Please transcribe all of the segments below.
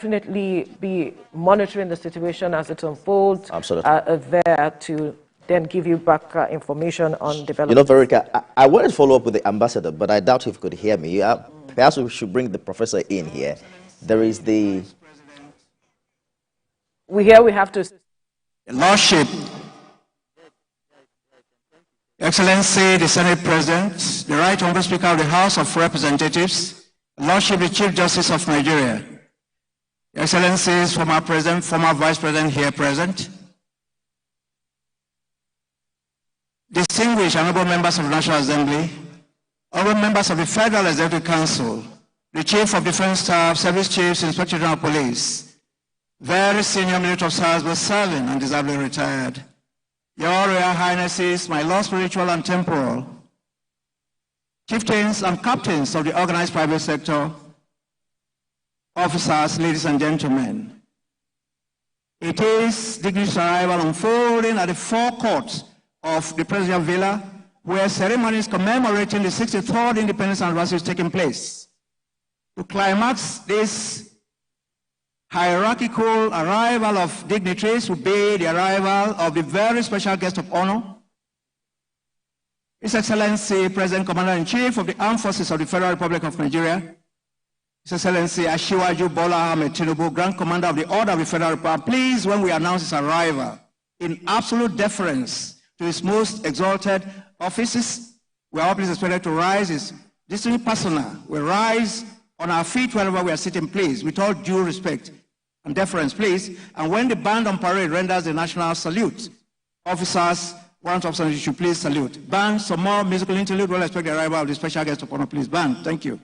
definitely be monitoring the situation as it unfolds. Absolutely. There to then give you back information on development. You know, Verica, I wanted to follow up with the ambassador, but I doubt if you could hear me. Perhaps we should bring the professor in here. There is the... We have to... Lordship, Excellency, the Senate President, the Right Honorable Speaker of the House of Representatives, Lordship, the Chief Justice of Nigeria, Excellencies, former President, former Vice President here present, distinguished honorable members of the National Assembly, honorable members of the Federal Executive Council, the Chief of Defense Staff, Service Chiefs, Inspector General of Police, very senior military officers both serving and deservedly retired, Your Royal Highnesses, my Lord spiritual and temporal, chieftains and captains of the organized private sector, officers, ladies and gentlemen. It is dignitaries' arrival unfolding at the forecourt of the Presidential Villa, where ceremonies commemorating the 63rd independence anniversary is taking place. To climax this hierarchical arrival of dignitaries will be the arrival of the very special guest of honor, His Excellency President Commander-in-Chief of the Armed Forces of the Federal Republic of Nigeria, His Excellency Asiwaju Bola Ahmed Tinubu, Grand Commander of the Order of the Federal Republic. Please, when we announce his arrival, in absolute deference to his most exalted offices, we are all please expected to rise. His distinguished personnel will rise on our feet wherever we are sitting, please, with all due respect and deference, please. And when the band on parade renders the national salute, officers, warrant officers, you should please salute. Band, some more musical interlude. We'll expect the arrival of the special guest of honor, please. Band, thank you.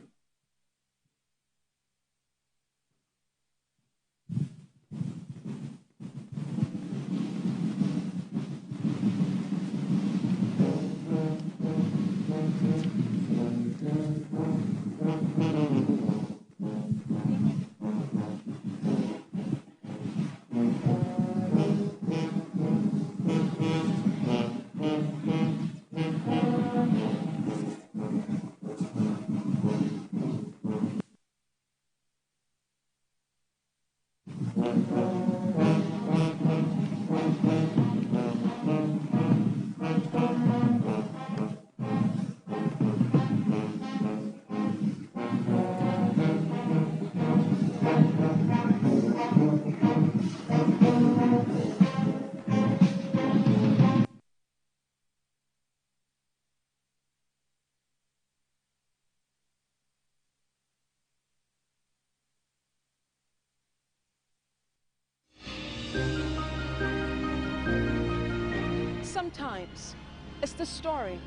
Sometimes it's the story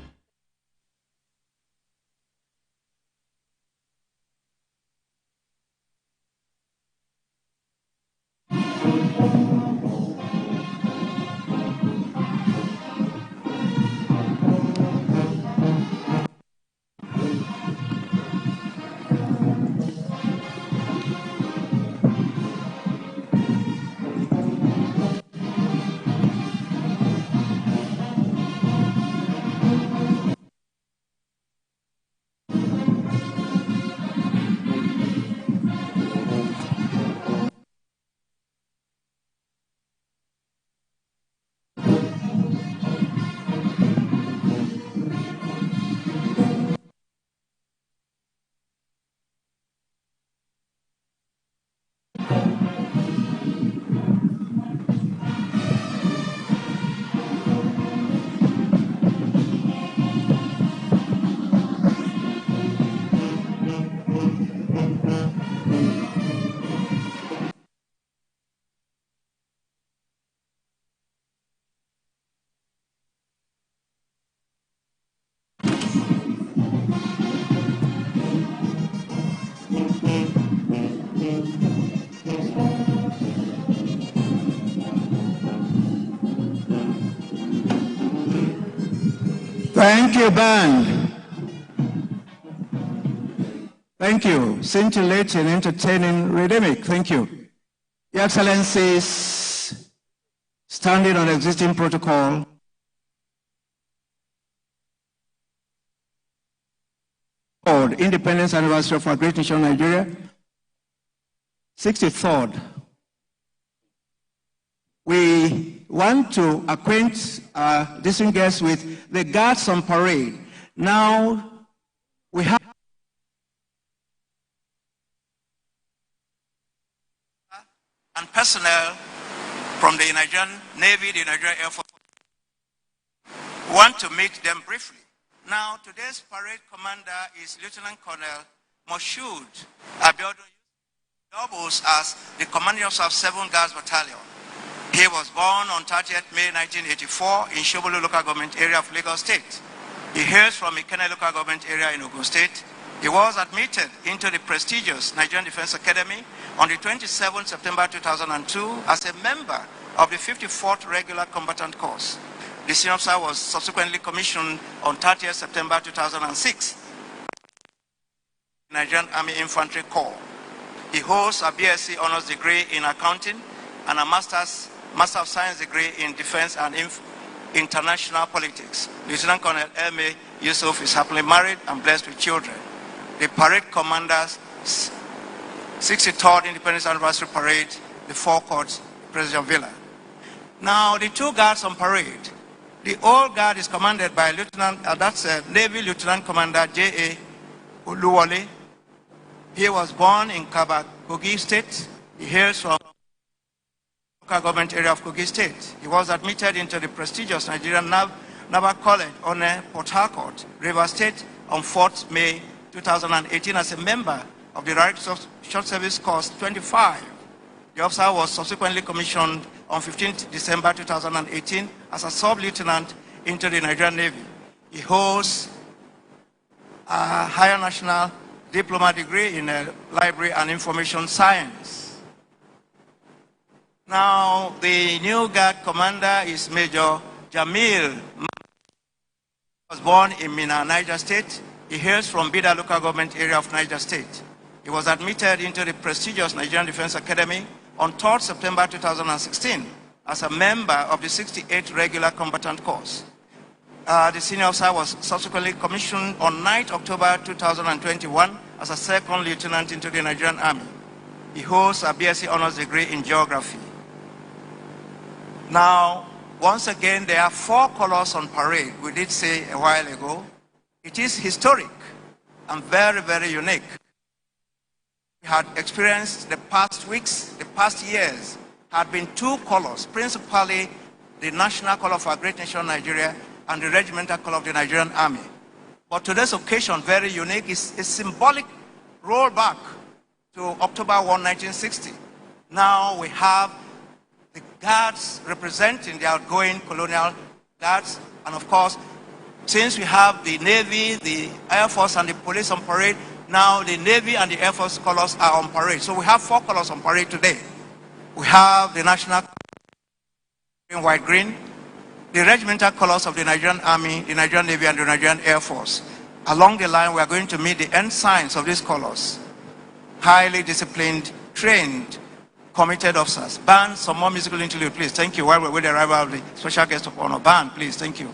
Thank you, band. Thank you. Scintillating, entertaining, rhythmic. Thank you. Your Excellencies, standing on existing protocol, Independence Anniversary of our great nation, Nigeria, 63rd. We want to acquaint distinguished guests with the guards on parade. Now, we have and personnel from the Nigerian Navy, the Nigerian Air Force. We want to meet them briefly. Now, today's parade commander is Lieutenant Colonel Moshood Abiodun, doubles as the commanding officer of 7 Guards Battalion. He was born on 30th May 1984 in Shobolu local government area of Lagos State. He hails from Ikenne local government area in Ogun State. He was admitted into the prestigious Nigerian Defense Academy on the 27th September 2002 as a member of the 54th Regular Combatant Course. The senior officer was subsequently commissioned on 30th September 2006. Nigerian Army Infantry Corps. He holds a BSc Honors degree in Accounting and a Master of Science degree in Defense and International Politics. Lieutenant Colonel M.A. Yusuf is happily married and blessed with children. The parade commander's 63rd Independence Anniversary Parade, the forecourt, President Villa. Now, the 2 guards on parade. The old guard is commanded by Navy Lieutenant Commander J.A. Oluwole. He was born in Kaba, Kogi State. He hails from local government area of Kogi State. He was admitted into the prestigious Nigerian Naval College, One, Port Harcourt, River State on 4th May 2018 as a member of the Right Short Service Course 25. The officer was subsequently commissioned on 15th December 2018 as a sub-lieutenant into the Nigerian Navy. He holds a higher national diploma degree in library and information science. Now, the new guard commander is Major Jamil. He was born in Mina, Niger State. He hails from Bida local government area of Niger State. He was admitted into the prestigious Nigerian Defense Academy on 3rd September 2016 as a member of the 68th Regular Combatant Course. The senior officer was subsequently commissioned on 9th October 2021 as a 2nd lieutenant into the Nigerian Army. He holds a BSc Honors degree in Geography. Now, once again, there are 4 colors on parade. We did say a while ago. It is historic and very, very unique. We had experienced the past weeks, the past years, had been 2 colors, principally the national color of our great nation, Nigeria, and the regimental color of the Nigerian Army. But today's occasion, very unique, is a symbolic rollback to October 1, 1960. Now we have the guards representing the outgoing colonial guards, and of course, since we have the Navy, the Air Force, and the police on parade, now the Navy and the Air Force colors are on parade. So we have 4 colors on parade today. We have the national green, white, green, the regimental colors of the Nigerian Army, the Nigerian Navy, and the Nigerian Air Force. Along the line, we are going to meet the ensigns of these colors. Highly disciplined, trained, committed officers. Band, some more musical interlude, please. Thank you. While we're with the arrival of the special guest of honor. Band, please. Thank you.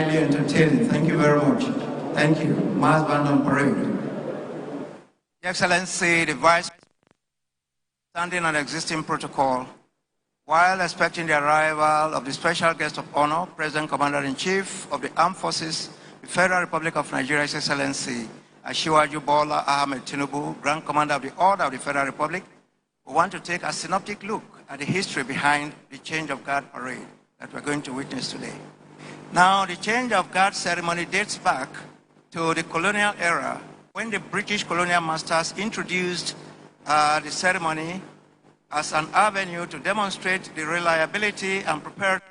highly entertaining. Thank you very much. Thank you. Mass band on parade. Your Excellency, the Vice standing on existing protocol, while expecting the arrival of the special guest of honor, President Commander-in-Chief of the Armed Forces, the Federal Republic of Nigeria, His Excellency Ashiwaju Bola Ahmed Tinubu, Grand Commander of the Order of the Federal Republic, we want to take a synoptic look at the history behind the change of guard parade that we're going to witness today. Now, the change of guard ceremony dates back to the colonial era when the British colonial masters introduced the ceremony as an avenue to demonstrate the reliability and preparedness.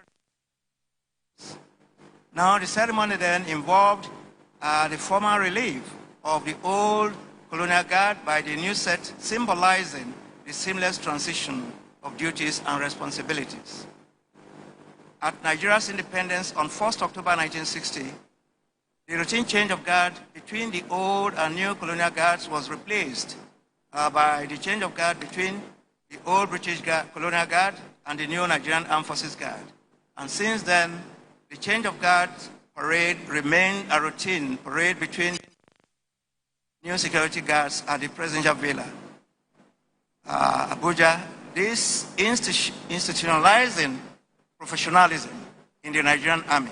Now, the ceremony then involved the formal relief of the old colonial guard by the new set, symbolizing the seamless transition of duties and responsibilities. At Nigeria's independence on 1st October 1960, the routine change of guard between the old and new colonial guards was replaced by the change of guard between the old British colonial guard and the new Nigerian Armed Forces Guard. And since then, the change of guard parade remained a routine parade between new security guards at the Presidential Villa, Abuja. This institutionalizing professionalism in the Nigerian Army.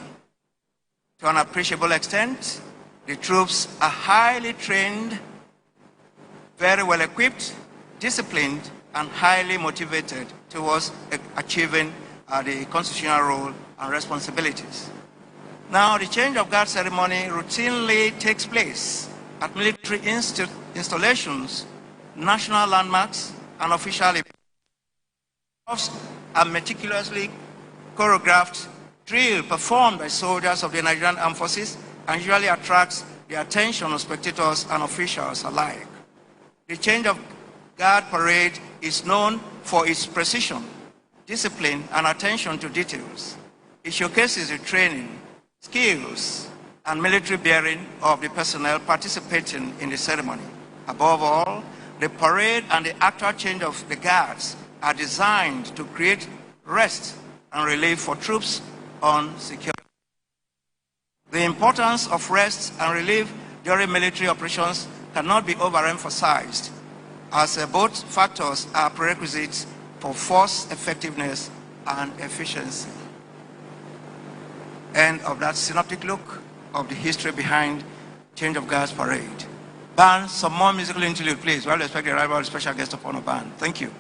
To an appreciable extent, the troops are highly trained, very well equipped, disciplined, and highly motivated towards achieving the constitutional role and responsibilities. Now, the change of guard ceremony routinely takes place at military installations, national landmarks, and official events. A meticulously choreographed drill performed by soldiers of the Nigerian Armed Forces and usually attracts the attention of spectators and officials alike. The change of guard parade is known for its precision, discipline, and attention to details. It showcases the training, skills, and military bearing of the personnel participating in the ceremony. Above all, the parade and the actual change of the guards are designed to create rest and relief for troops on security. The importance of rest and relief during military operations cannot be overemphasized, as both factors are prerequisites for force effectiveness and efficiency. End of that synoptic look of the history behind change of guards parade. Band, some more musical interlude, please, while we expect the arrival of the special guest of honor band. Thank you.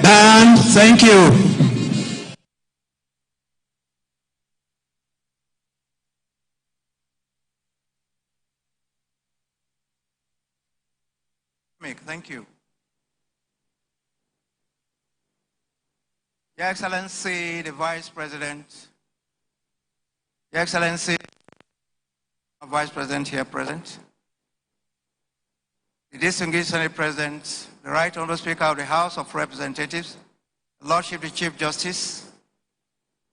And thank you. Thank you. Your Excellency, the Vice President, Your Excellency, Vice President here present, the distinguished Senate President, the Right Honorable Speaker of the House of Representatives, the Lordship the Chief Justice,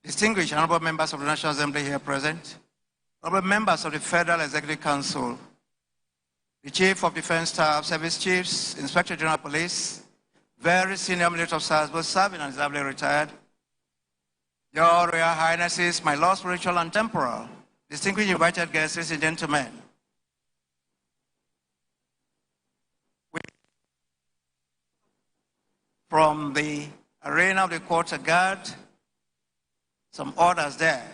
distinguished honorable members of the National Assembly here present, honorable members of the Federal Executive Council, the Chief of Defense Staff, Service Chiefs, Inspector General of Police, very senior military officers, both serving and disably retired, Your Royal Highnesses, my Lord spiritual and temporal, distinguished invited guests, ladies and gentlemen, from the arena of the quarter guard, some orders there,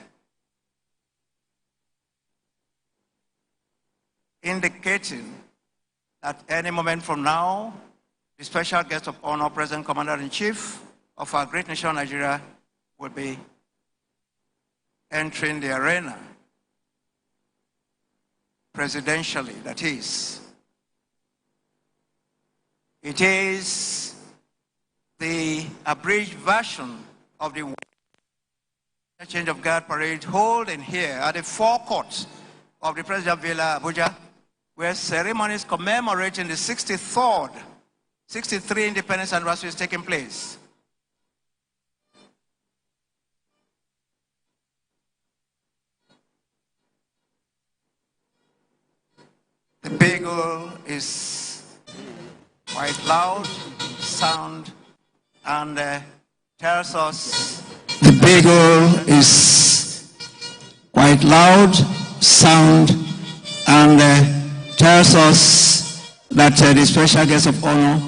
indicating that any moment from now, the special guest of honor, President Commander-in-Chief of our great nation, Nigeria, will be entering the arena, presidentially, that is. It is the abridged version of the change of guard parade holding here at the forecourt of the President Villa, Abuja, where ceremonies commemorating the 63 independence anniversary is taking place. The bugle is quite loud, sound, and tells us the bugle is quite loud, sound, and tells us that the special guest of honor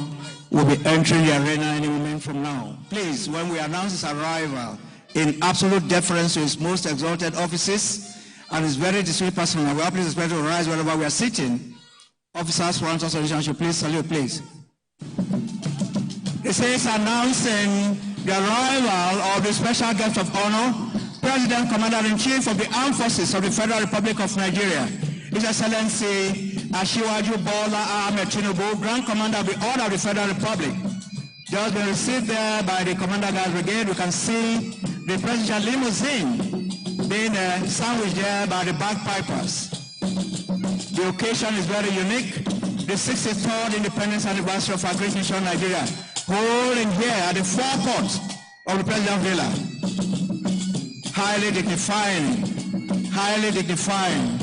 will be entering the arena any moment from now. Please, when we announce his arrival, in absolute deference to his most exalted offices and his very distinguished person, we are please expect to rise wherever we are sitting. Officers, front of should please salute, please. This is announcing the arrival of the special guest of honor, President Commander-in-Chief of the Armed Forces of the Federal Republic of Nigeria, His Excellency Ashiwaju Bola Ahmed Tinubu, Grand Commander of the Order of the Federal Republic. Just been received there by the Commander Guard Brigade. You can see the presidential limousine being sandwiched there by the bagpipers. The occasion is very unique. The 63rd Independence Anniversary of our great nation, Nigeria, holding here at the forecourt of the President Villa. Highly dignifying, highly dignifying.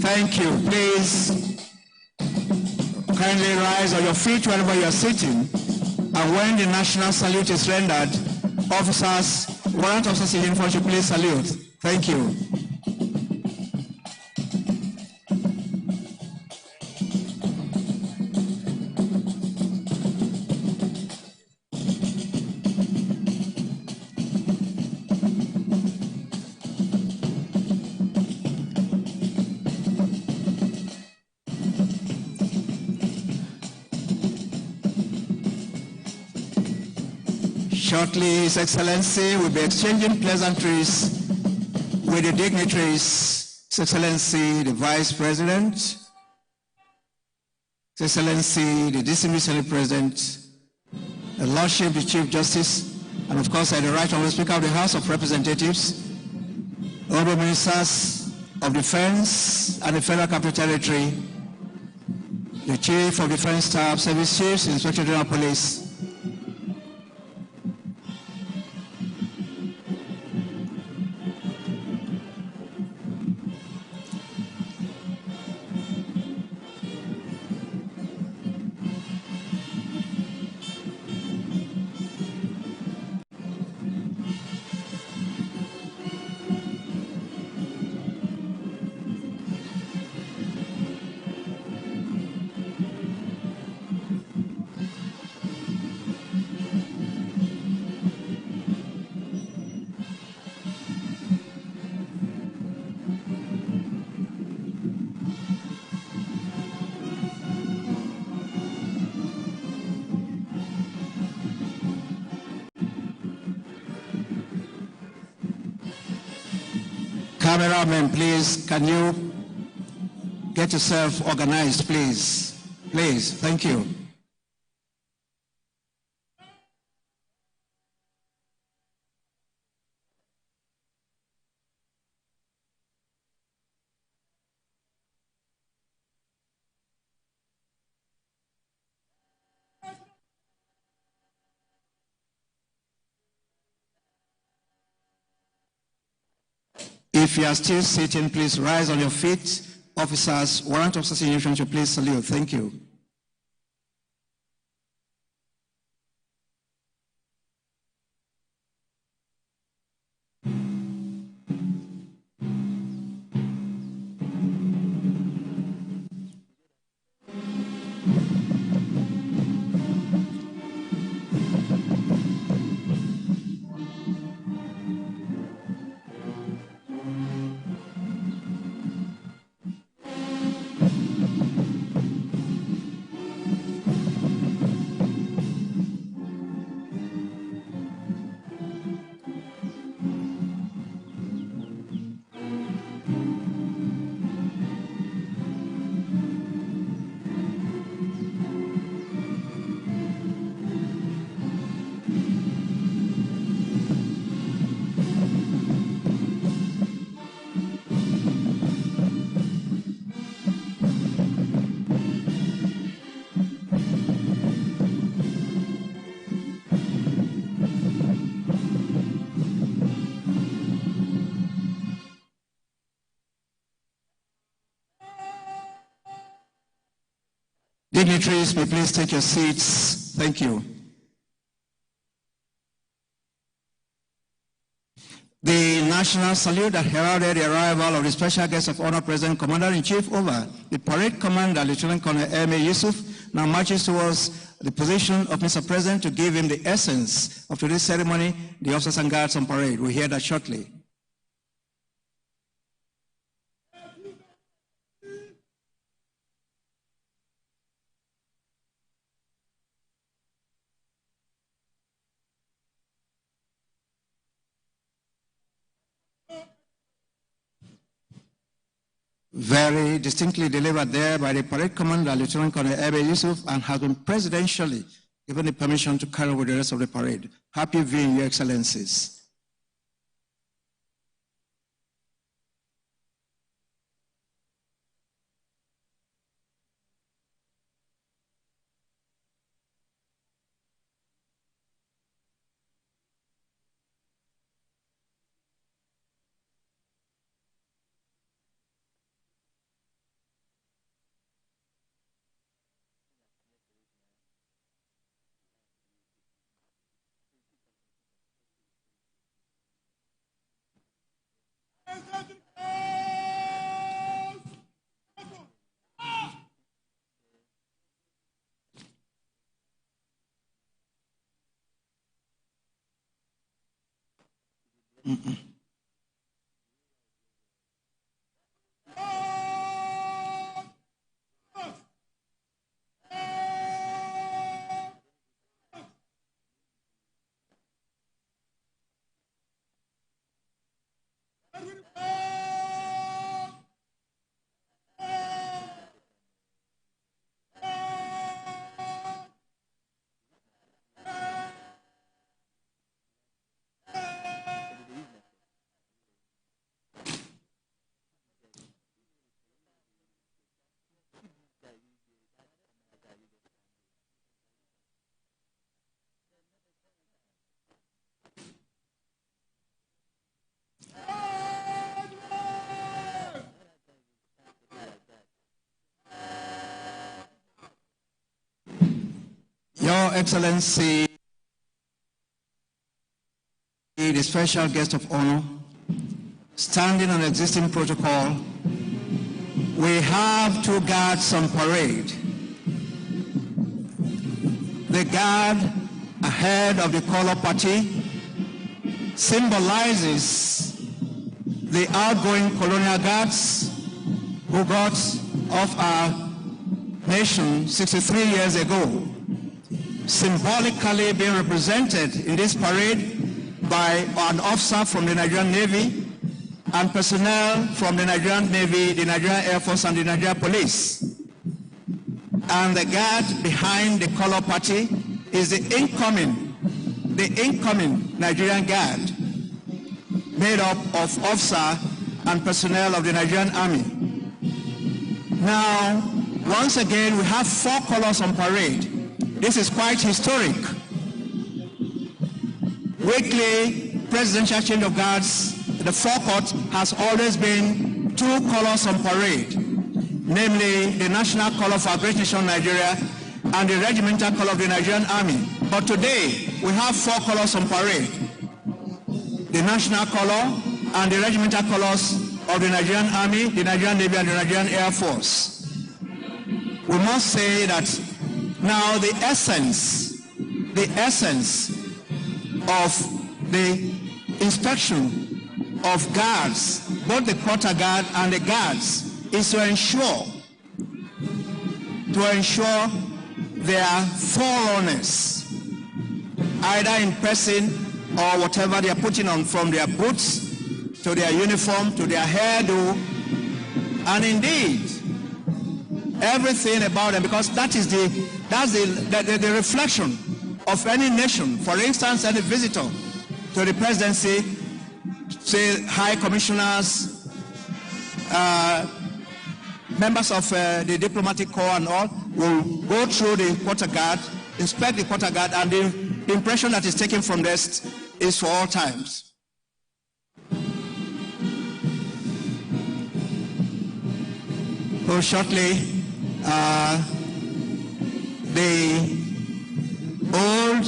Thank you. Please kindly rise on your feet wherever you are sitting. And when the national salute is rendered, officers, warrant officers in uniform should please salute. Thank you. Shortly, His Excellency will be exchanging pleasantries with the dignitaries. His Excellency, the Vice President, His Excellency, the distinguished Senate President, the Lordship, the Chief Justice, and of course, the Right Honorable Speaker of the House of Representatives, Honorable Ministers of Defense and the Federal Capital Territory, the Chief of Defense Staff, Service Chiefs, Inspector General Police. Cameramen, please, can you get yourself organized, please? Please, thank you. If you are still sitting, please rise on your feet. Officers, warrant officers in uniform should please salute. Thank you. Dignitaries, may please take your seats. Thank you. The national salute that heralded the arrival of the special guest of honor, President Commander-in-Chief over the parade commander, Lieutenant Colonel M.A. Yusuf, now marches towards the position of Mr. President to give him the essence of today's ceremony, the officers and guards on parade. We'll hear that shortly. Very distinctly delivered there by the parade commander, Lieutenant Colonel M.A. Yusuf, and has been presidentially given the permission to carry with the rest of the parade. Happy viewing, Your Excellencies. Excellency, the special guest of honor, standing on existing protocol, we have 2 guards on parade. The guard ahead of the color party symbolizes the outgoing colonial guards who got off our nation 63 years ago, symbolically being represented in this parade by an officer from the Nigerian Navy and personnel from the Nigerian Navy, the Nigerian Air Force, and the Nigerian Police. And the guard behind the color party is the incoming Nigerian Guard, made up of officer and personnel of the Nigerian Army. Now, once again, we have 4 colors on parade. This is quite historic. Weekly presidential change of guards, the forecourt has always been 2 colors on parade, namely the national color for our great nation Nigeria and the regimental color of the Nigerian Army. But today, we have 4 colors on parade: the national color and the regimental colors of the Nigerian Army, the Nigerian Navy, and the Nigerian Air Force. We must say that now the essence of the inspection of guards, both the quarter guard and the guards, is to ensure their thoroughness, either in person or whatever they are putting on, from their boots to their uniform to their hairdo, and indeed everything about them, because that's the reflection of any nation. For instance, any visitor to the presidency, say high commissioners, members of the diplomatic corps and all, will go through the quarter guard, inspect the quarter guard, and the impression that is taken from this is for all times. So shortly, the old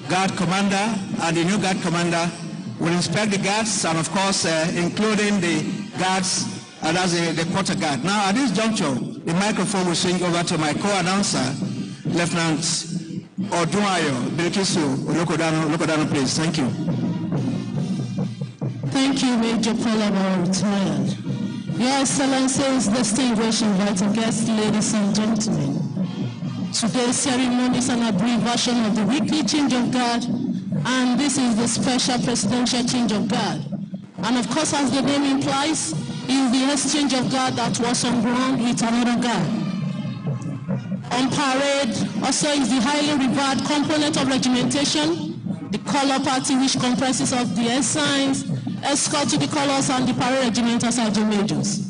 guard commander and the new guard commander will inspect the guards, and of course, including the guards, and that's the quarter guard. Now, at this juncture, the microphone will swing over to my co-announcer, Lieutenant Odunayo Bilikisu Olokodano, please. Thank you. Thank you, Major Paul, retired. Your Excellencies, distinguished invited guests, ladies and gentlemen. Today's ceremony is an abbreviated version of the weekly change of guard, and this is the special presidential change of guard. And of course, as the name implies, is the exchange of guard that was on ground with another guard. On parade also is the highly revered component of regimentation, the color party, which comprises of the ensigns, escort to the colors, and the parade regimental sergeant majors.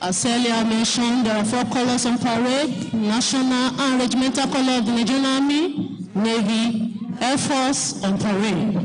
As earlier mentioned, there are 4 colors on parade: national and regimental color of the Nigerian Army, Navy, Air Force on parade.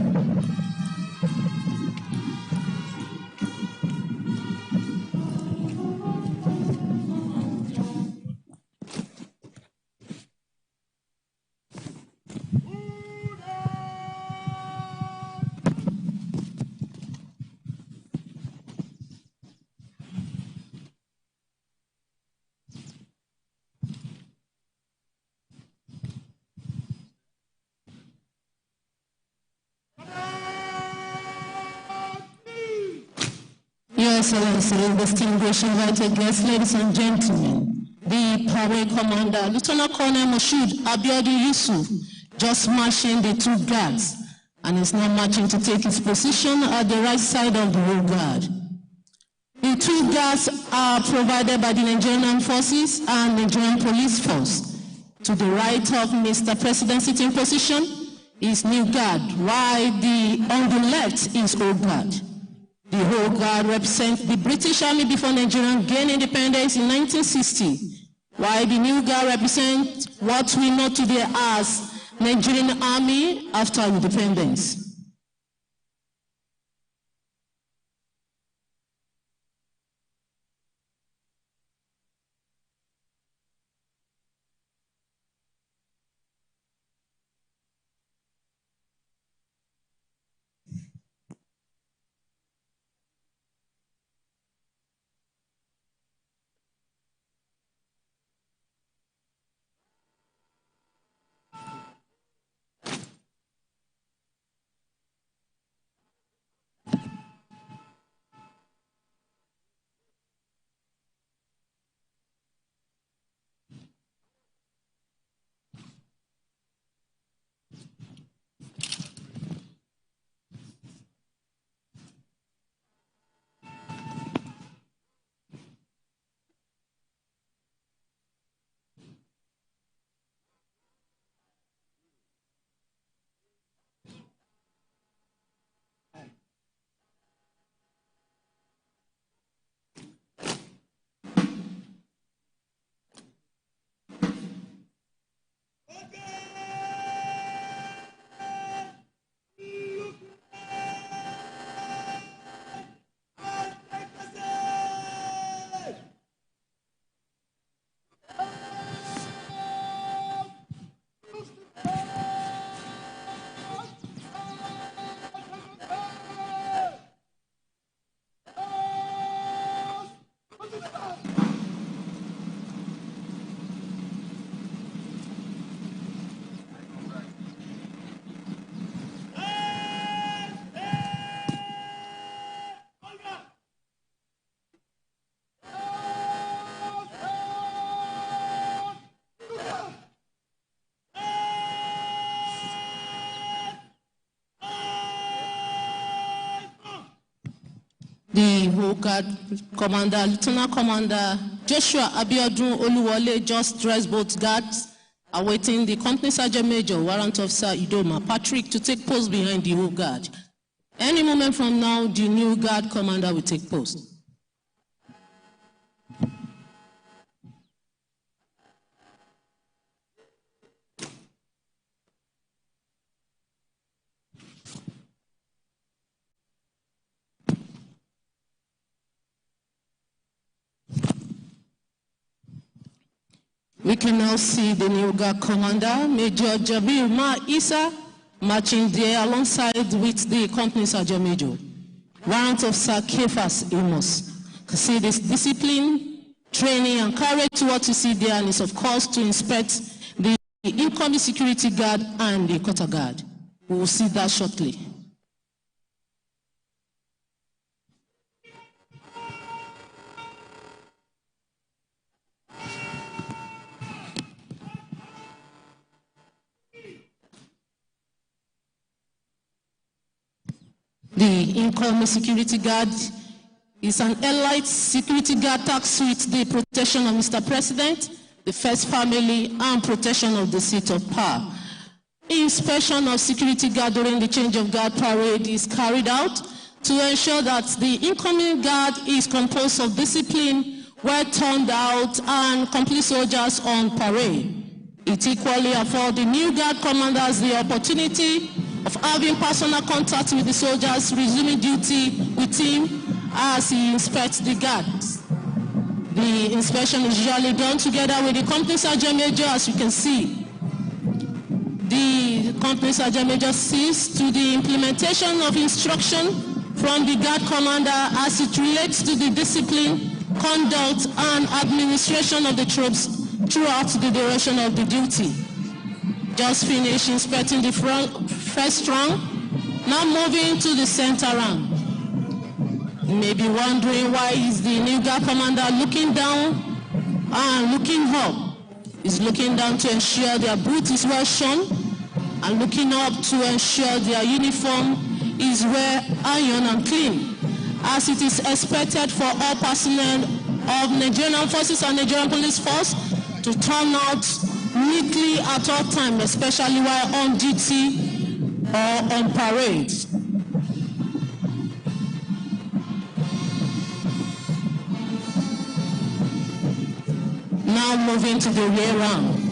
Your Excellency, distinguished invited guests, ladies and gentlemen, the parade commander, Lieutenant Colonel Moshood Abiodun Yusuf, just marching the 2 guards, and is now marching to take his position at the right side of the rear guard. The 2 guards are provided by the Nigerian Armed Forces and Nigerian Police Force. To the right of Mr. President sitting position is new guard, while on the left is old guard. The whole guard represents the British Army before Nigeria gained independence in 1960, while the new guard represents what we know today as Nigerian Army after independence. The Home Guard Commander, Lieutenant Commander Joshua Abiodun Oluwole just dressed both guards, awaiting the Company Sergeant Major, Warrant Officer Idoma Patrick, to take post behind the Home Guard. Any moment from now, the new Guard Commander will take post. We can now see the new Guard Commander, Major Jabir Ma Isa, marching there alongside with the Company Sergeant Major, Warrant Officer Kefas Amos. You can see this discipline, training, and courage to what you see there, and is of course to inspect the incoming security guard and the quarter guard. We will see that shortly. The incoming security guard is an elite security guard tasked with the protection of Mr. President, the first family, and protection of the seat of power. Inspection of security guard during the change of guard parade is carried out to ensure that the incoming guard is composed of discipline, well turned out, and complete soldiers on parade. It equally affords the new guard commanders the opportunity of having personal contact with the soldiers resuming duty with him as he inspects the guards. The inspection is usually done together with the Company Sergeant Major, as you can see. The Company Sergeant Major sees to the implementation of instruction from the guard commander as it relates to the discipline, conduct, and administration of the troops throughout the duration of the duty. Just finished inspecting the first round, now moving to the center round. You may be wondering why is the new guard commander looking down and looking up. He's looking down to ensure their boot is well shone, and looking up to ensure their uniform is well ironed and clean, as it is expected for all personnel of Nigerian Armed Forces and Nigerian Police Force to turn out neatly at all times, especially while on duty or on parade. Now moving to the rear round.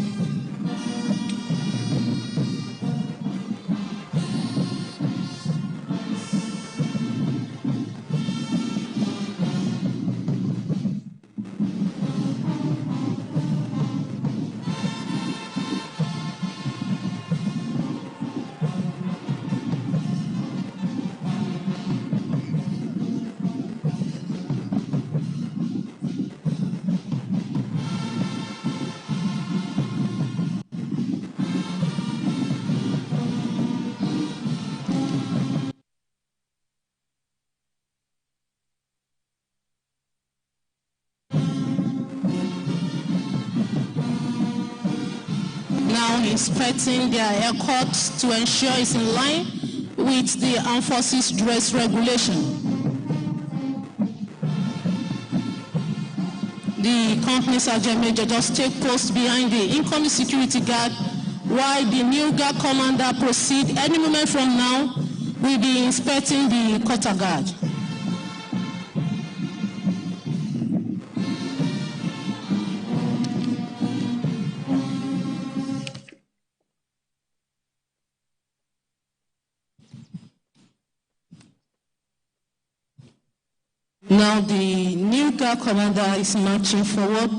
Now inspecting their haircuts to ensure it's in line with the Armed Forces dress regulation. The Company Sergeant Major just take post behind the incoming security guard while the new guard commander proceed. Any moment from now, we'll be inspecting the quarter guard. Now the new guard commander is marching forward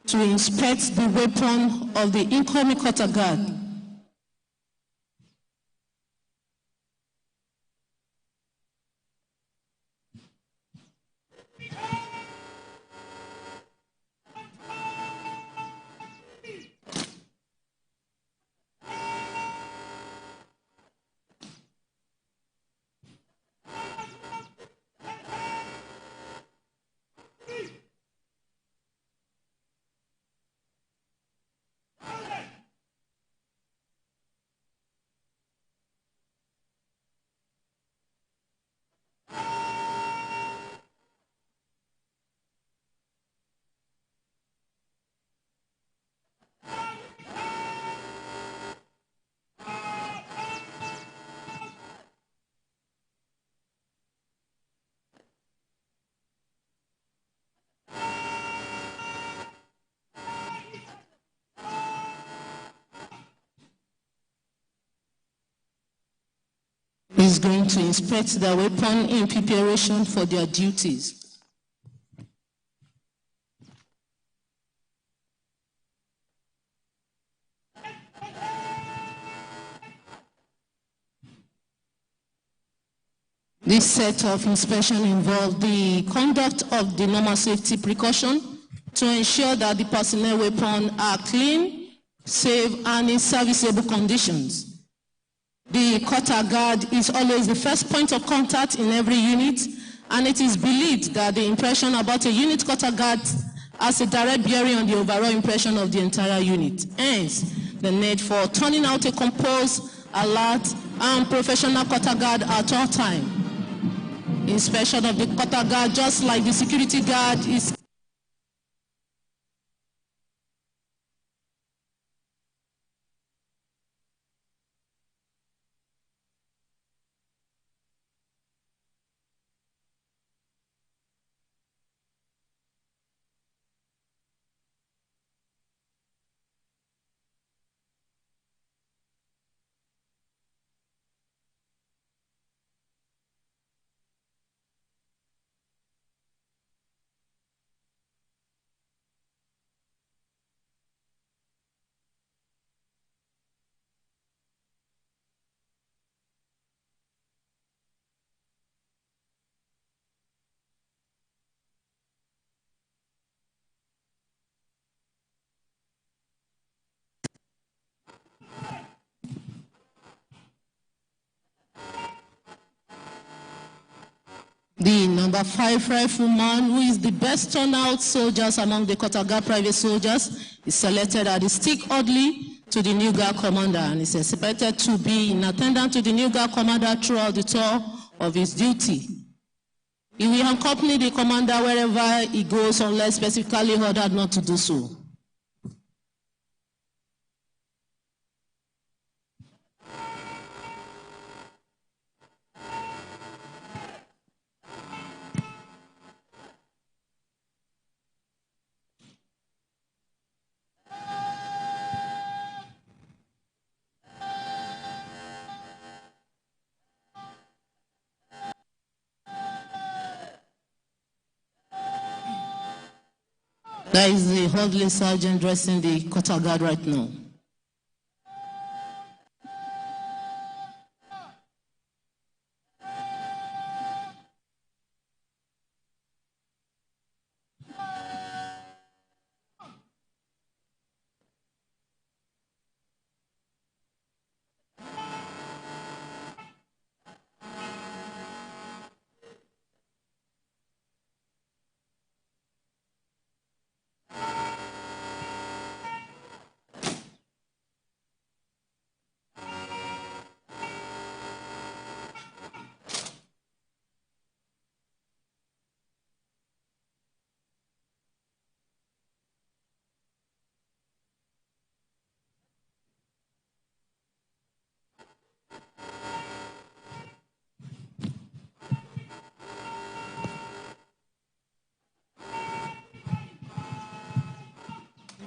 to inspect the weapon of the incoming quarter guard. is going to inspect their weapon in preparation for their duties. This set of inspection involved the conduct of the normal safety precaution to ensure that the personnel weapons are clean, safe, and in serviceable conditions. The quarter guard is always the first point of contact in every unit, and it is believed that the impression about a unit quarter guard has a direct bearing on the overall impression of the entire unit. Hence, the need for turning out a composed, alert, and professional quarter guard at all times. Inspection of the quarter guard, just like the security guard, is the number 5 rifleman, who is the best turnout soldiers among the quarter guard private soldiers, is selected as the stick orderly to the new guard commander and is expected to be in attendance to the new guard commander throughout the tour of his duty. He will accompany the commander wherever he goes unless specifically ordered not to do so. That is the orderly sergeant dressing the quarter guard right now.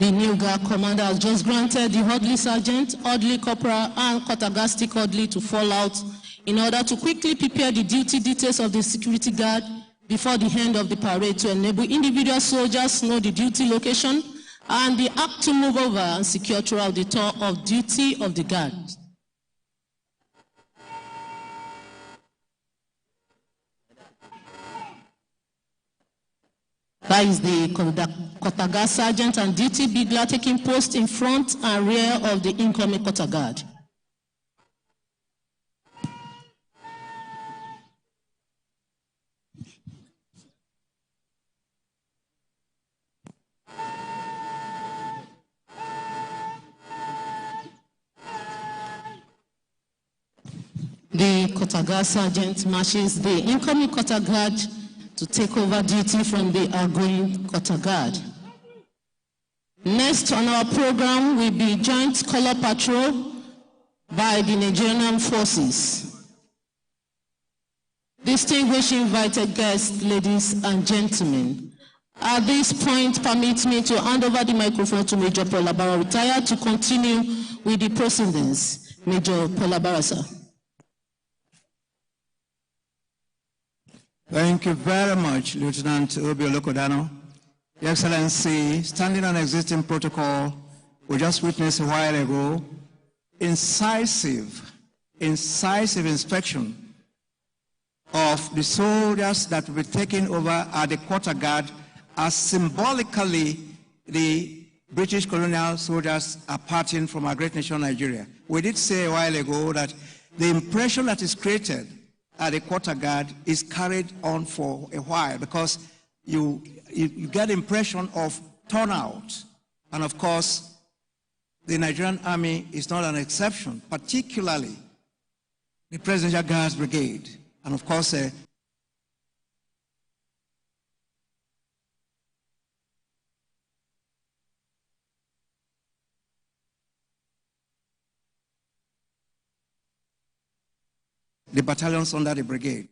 The new guard commander has just granted the orderly sergeant, orderly corporal, and quarter guard stick orderly to fall out in order to quickly prepare the duty details of the security guard before the end of the parade to enable individual soldiers to know the duty location and the act to move over and secure throughout the tour of duty of the guard. That is the quarter guard sergeant and duty bugler taking post in front and rear of the incoming quarter guard. The quarter guard sergeant marches the incoming quarter guard to take over duty from the outgoing quarter guard. Next on our program will be Joint Color Patrol by the Nigerian Armed Forces. Distinguished invited guests, ladies and gentlemen, at this point, permit me to hand over the microphone to Major Paul Abara, retired, to continue with the proceedings. Major Paul Abara, sir. Thank you very much, Lieutenant Obi Olokodano. Your Excellency, standing on existing protocol, we just witnessed a while ago, incisive inspection of the soldiers that will be taken over at the quarter guard, as symbolically the British colonial soldiers are parting from our great nation, Nigeria. We did say a while ago that the impression that is created at the quarter guard is carried on for a while, because you get the impression of turnout. And of course, the Nigerian Army is not an exception, particularly the Presidential Guards Brigade. And of course, the battalions under the brigade.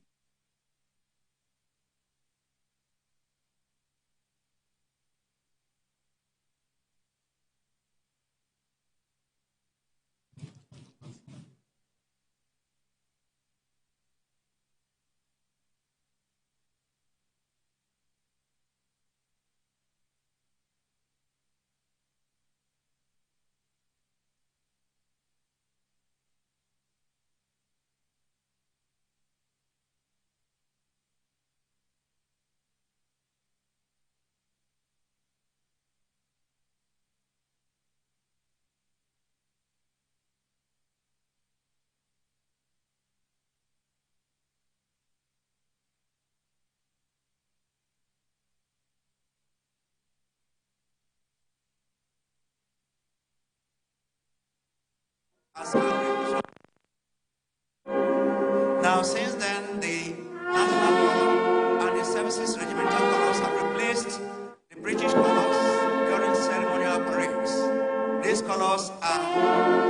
Now, since then, the national color and the services regimental colors have replaced the British colors during ceremonial parades. These colors are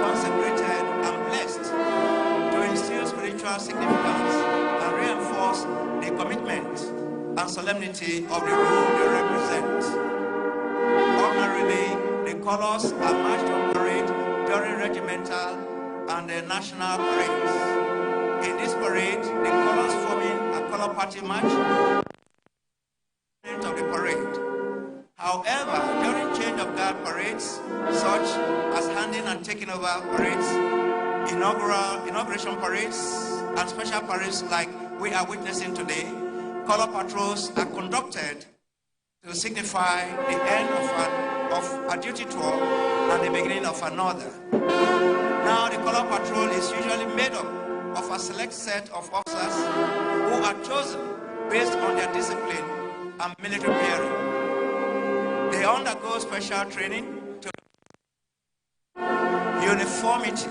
consecrated and blessed to instill spiritual significance and reinforce the commitment and solemnity of the role they represent. Ordinarily, the colors are marched on parade during regimental and the national parades. In this parade, the colors forming a color party march of the parade. However, during change of guard parades, such as handing and taking over parades, inauguration parades, and special parades like we are witnessing today, color patrols are conducted to signify the end of a duty tour and the beginning of another. Now, the color patrol is usually made up of a select set of officers who are chosen based on their discipline and military bearing. They undergo special training to uniformity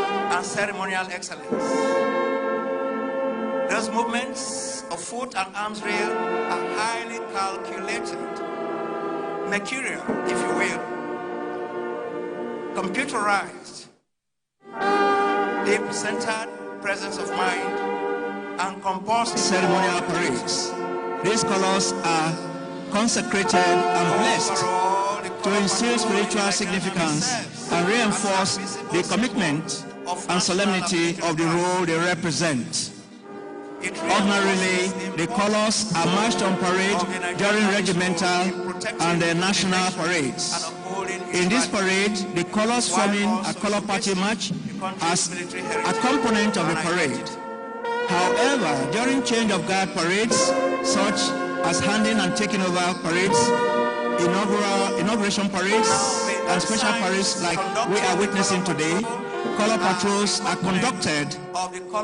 and ceremonial excellence. Those movements of foot and arms rail are highly calculated, mercurial, if you will, computerized, deep-centered presence of mind, and composed ceremonial parades. These colors are consecrated and blessed to instill spiritual significance and reinforce the commitment and solemnity of the role they represent. Ordinarily, the colors are marched on parade during regimental and the national parades. In this parade, the colors forming a color party march as a component of the parade. However, during change of guard parades, such as handing and taking over parades, inauguration parades, and special parades like we are witnessing today, color patrols are conducted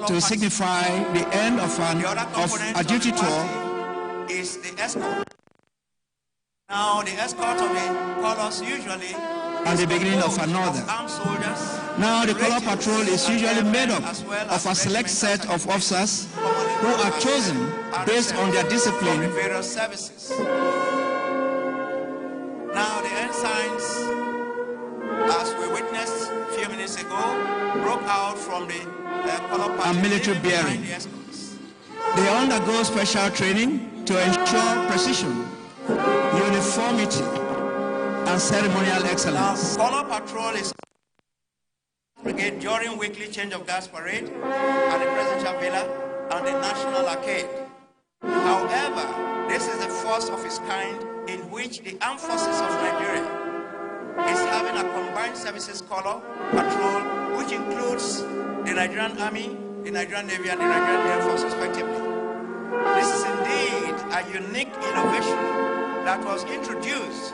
to signify the end of a duty tour. Is the escort. Now, the escort of the colors usually and the beginning of another. Now, the color patrol is usually made up of a select set of officers who are chosen based on their discipline. Now, the ensigns, as we witnessed a few minutes ago, broke out from the color patrol and military bearing. They undergo special training to ensure precision, uniformity, and ceremonial excellence. Color patrol is brigade during weekly change of guards parade at the Presidential Villa and the National Arcade. However, this is the first of its kind in which the armed forces of Nigeria is having a combined services color patrol, which includes the Nigerian Army, the Nigerian Navy, and the Nigerian Air Force, respectively. This is indeed a unique innovation that was introduced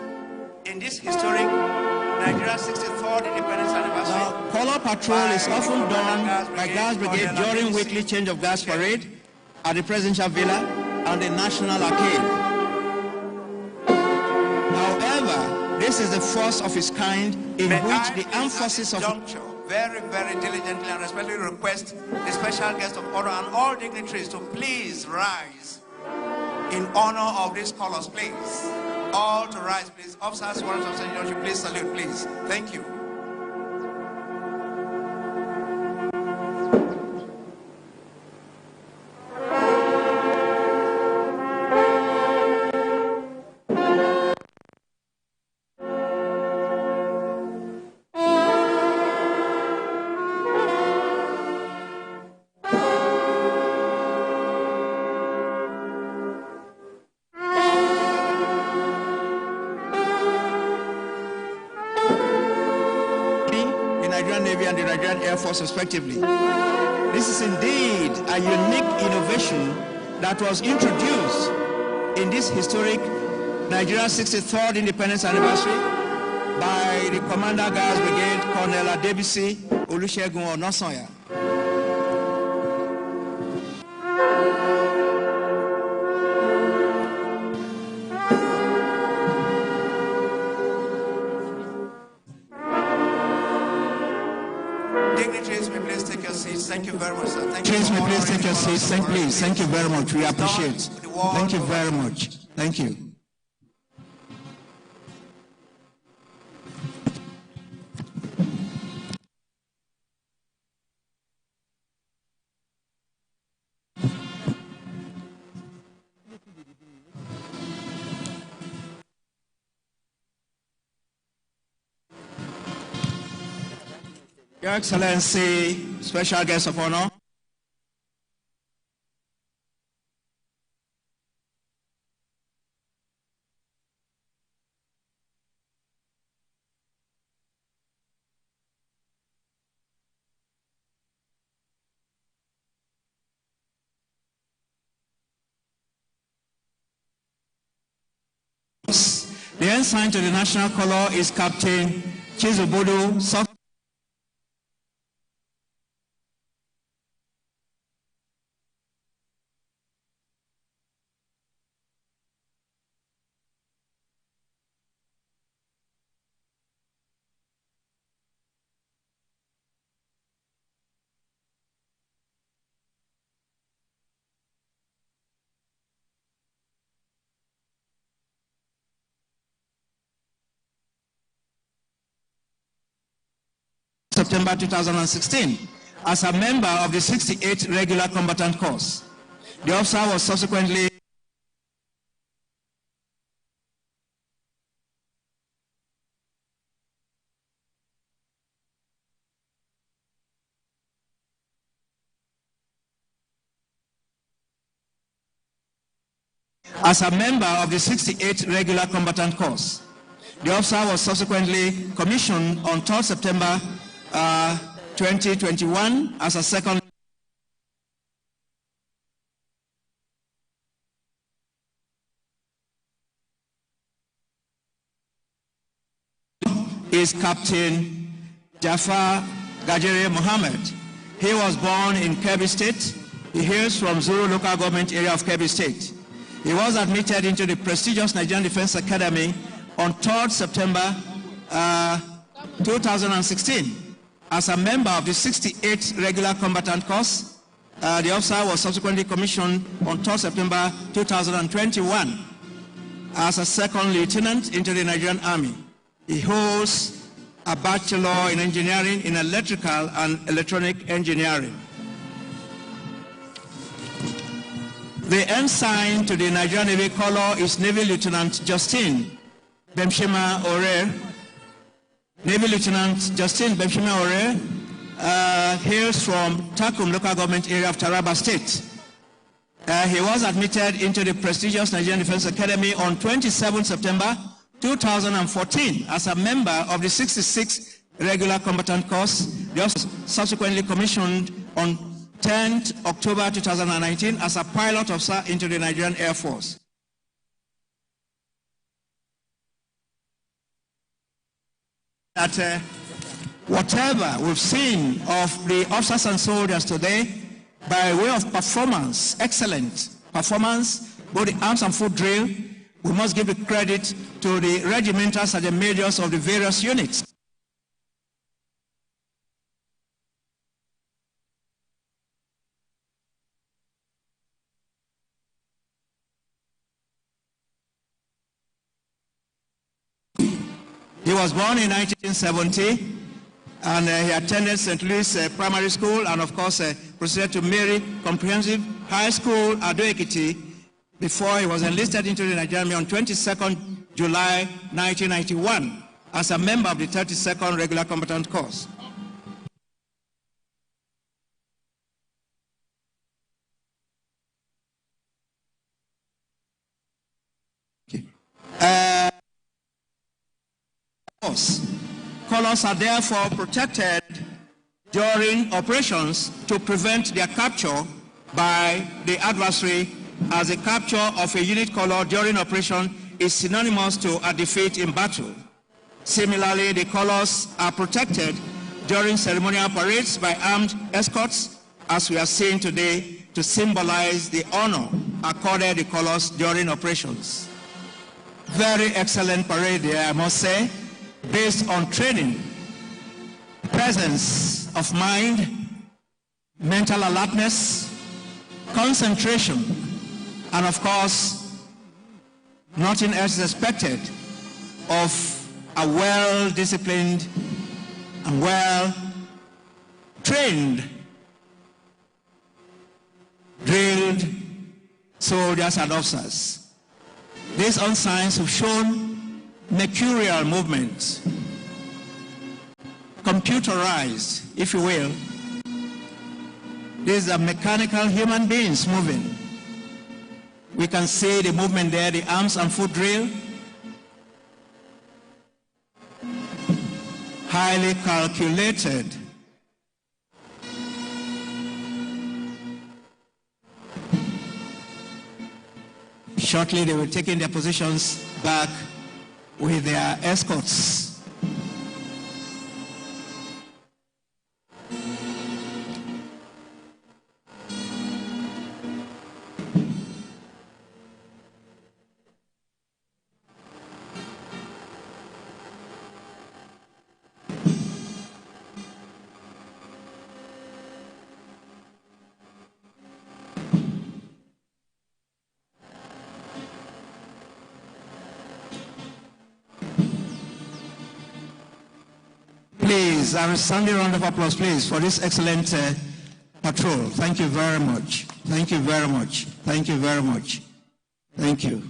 in this historic Nigeria 63rd Independence Anniversary. Now, color patrol is often done by Gas Brigade during weekly change of gas parade at the Presidential Villa and the National Arcade. However, this is the first of its kind in which the armed forces of very, very diligently and respectfully request the special guest of honor and all dignitaries to please rise in honor of these colors, please. All to rise, please. Officers, warrants of seniorship, please salute, please. Thank you. Nigerian Navy and the Nigerian Air Force, respectively. This is indeed a unique innovation that was introduced in this historic Nigeria 63rd Independence Anniversary by the Commander Gas Brigade, Colonel Adebisi Olusegun Onosanya. Dignitaries, may please take your seats. Thank you very much, sir. Dignitaries, may please take your seats. Thank you very much. We appreciate it. Thank you very much. Thank you. Your Excellency, special guest of honor. The ensign to the national color is Captain Chizobodo September 2016 as a member of the 68th Regular Combatant Corps. The officer was subsequently commissioned on 3rd September 2021 as a second is Captain Jafar Gajere Mohammed. He was born in Kebbi State. He hails from Zuru local government area of Kebbi State. He was admitted into the prestigious Nigerian Defense Academy on 3rd September 2016 as a member of the 68th Regular Combatant Corps. The officer was subsequently commissioned on 3rd September 2021 as a second lieutenant into the Nigerian Army. He holds a bachelor in engineering in electrical and electronic engineering. The ensign to the Nigerian Navy color is Navy Lieutenant Justin Bemshema Ore. Navy Lieutenant Justin Bemshema Ore hails from Takum local government area of Taraba State. He was admitted into the prestigious Nigerian Defense Academy on 27 September 2014 as a member of the 66th Regular Combatant Course. He was subsequently commissioned on 10th October 2019 as a pilot officer into the Nigerian Air Force. That whatever we've seen of the officers and soldiers today, by way of performance, excellent performance, both the arms and foot drill, we must give the credit to the regimental sergeant majors of the various units. He was born in 1970, and he attended St. Louis Primary School, and of course proceeded to Mary Comprehensive High School, Ado-Ekiti, before he was enlisted into the Nigerian Army on 22nd July 1991 as a member of the 32nd Regular Combatant Course. Colors are therefore protected during operations to prevent their capture by the adversary, as a capture of a unit color during operation is synonymous to a defeat in battle. Similarly, the colors are protected during ceremonial parades by armed escorts, as we are seeing today, to symbolize the honor accorded the colors during operations. Very excellent parade there, I must say, based on training, presence of mind, mental alertness, concentration, and of course, nothing else is expected of a well-disciplined and well-trained, drilled soldiers and officers. These ensigns have shown mercurial movements, computerized, if you will. These are mechanical human beings moving. We can see the movement there, the arms and foot drill. Highly calculated. Shortly, they were taking their positions back with their escorts. Please, a standing round of applause, please, for this excellent patrol. Thank you very much. Thank you very much. Thank you very much. Thank you.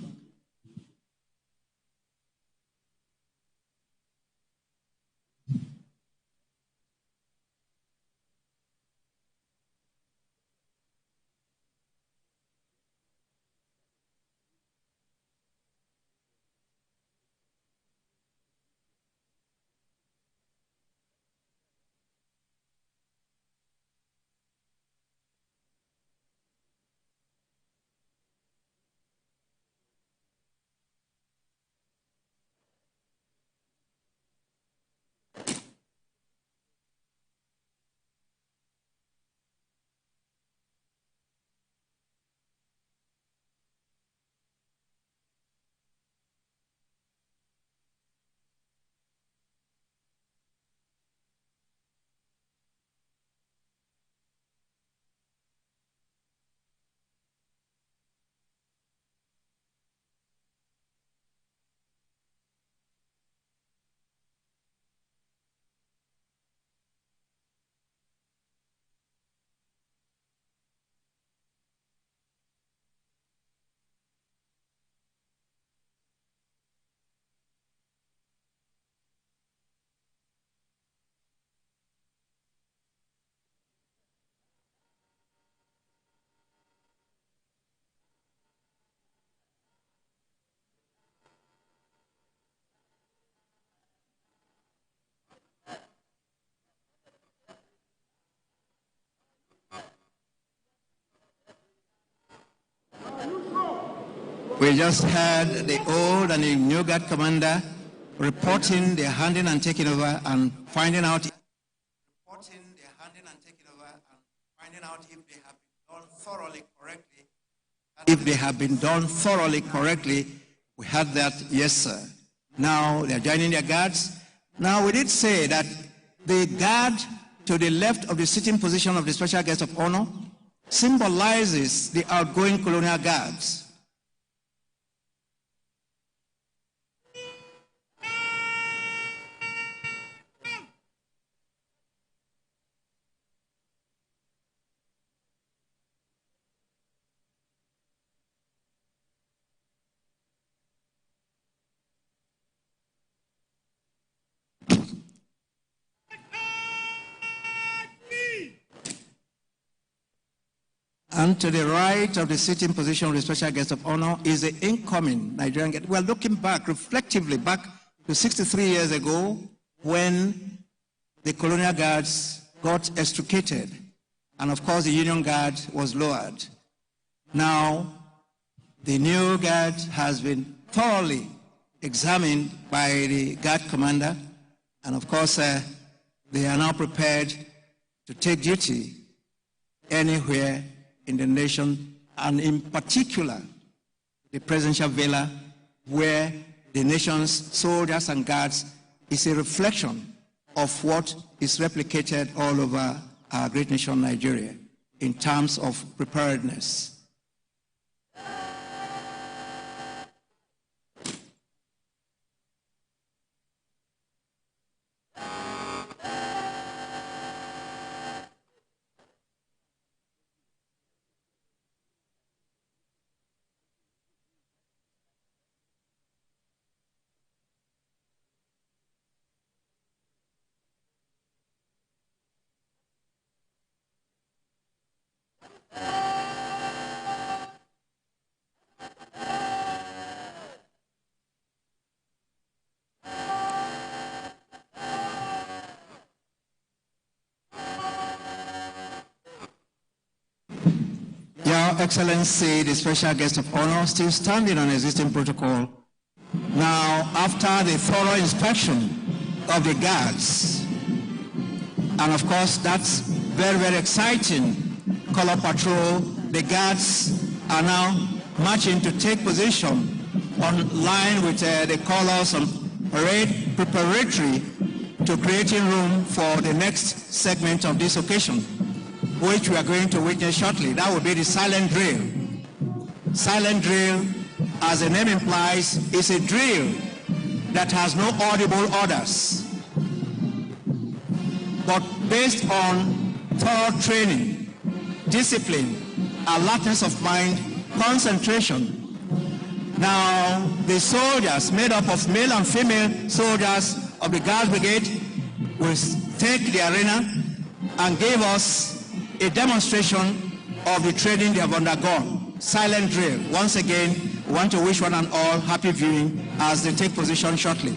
We just heard the old and the new guard commander reporting their handing and taking over and finding out if they have been done thoroughly correctly. If they have been done thoroughly correctly, we had that, yes, sir. Now they're joining their guards. Now we did say that the guard to the left of the sitting position of the special guest of honor symbolizes the outgoing colonial guards. And to the right of the sitting position of the special guest of honor is the incoming Nigerian guest. We're looking back, reflectively back to 63 years ago when the colonial guards got extricated. And of course the Union Guard was lowered. Now the new guard has been thoroughly examined by the guard commander. And of course they are now prepared to take duty anywhere in the nation, and in particular, the presidential villa, where the nation's soldiers and guards is a reflection of what is replicated all over our great nation, Nigeria, in terms of preparedness. Your Excellency, the special guest of honor, still standing on existing protocol. Now, after the thorough inspection of the guards, and of course, that's very, very exciting. Color patrol, the guards are now marching to take position on line with the colors on parade, preparatory to creating room for the next segment of this occasion, which we are going to witness shortly. That will be the silent drill. Silent drill, as the name implies, is a drill that has no audible orders, but based on thorough training, discipline, alertness of mind, concentration. Now, the soldiers, made up of male and female soldiers of the Guards Brigade, will take the arena and give us a demonstration of the training they have undergone. Silent drill. Once again, we want to wish one and all happy viewing as they take position shortly.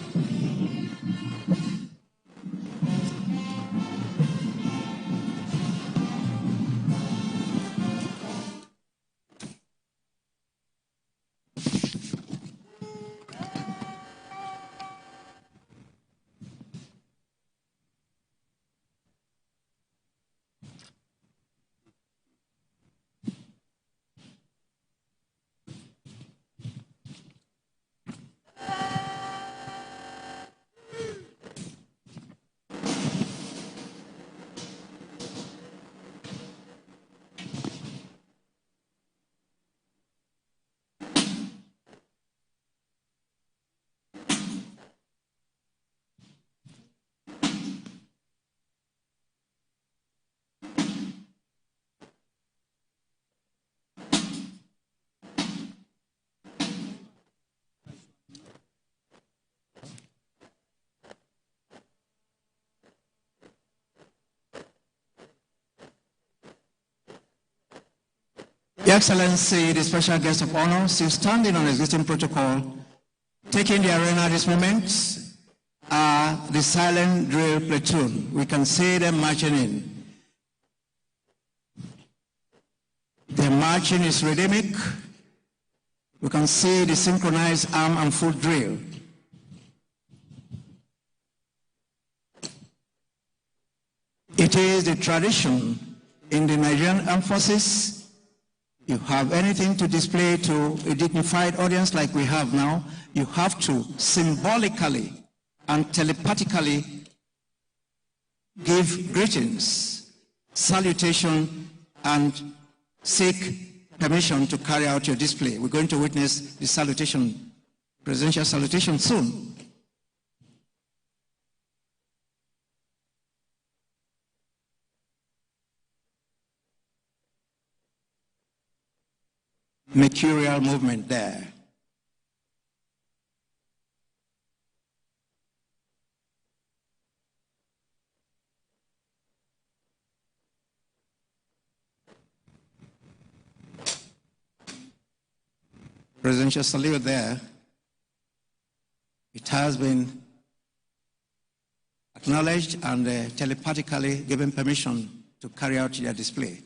Your Excellency, the special guest of honor, still standing on existing protocol, taking the arena at this moment, are the silent drill platoon. We can see them marching in. The marching is rhythmic. You can see the synchronized arm and foot drill. It is the tradition in the Nigerian Armed Forces. You have anything to display to a dignified audience like we have now, you have to symbolically and telepathically give greetings, salutation, and seek permission to carry out your display. We're going to witness the salutation, presidential salutation soon. Mercurial movement there. Presidential salute there. It has been acknowledged and telepathically given permission to carry out their display.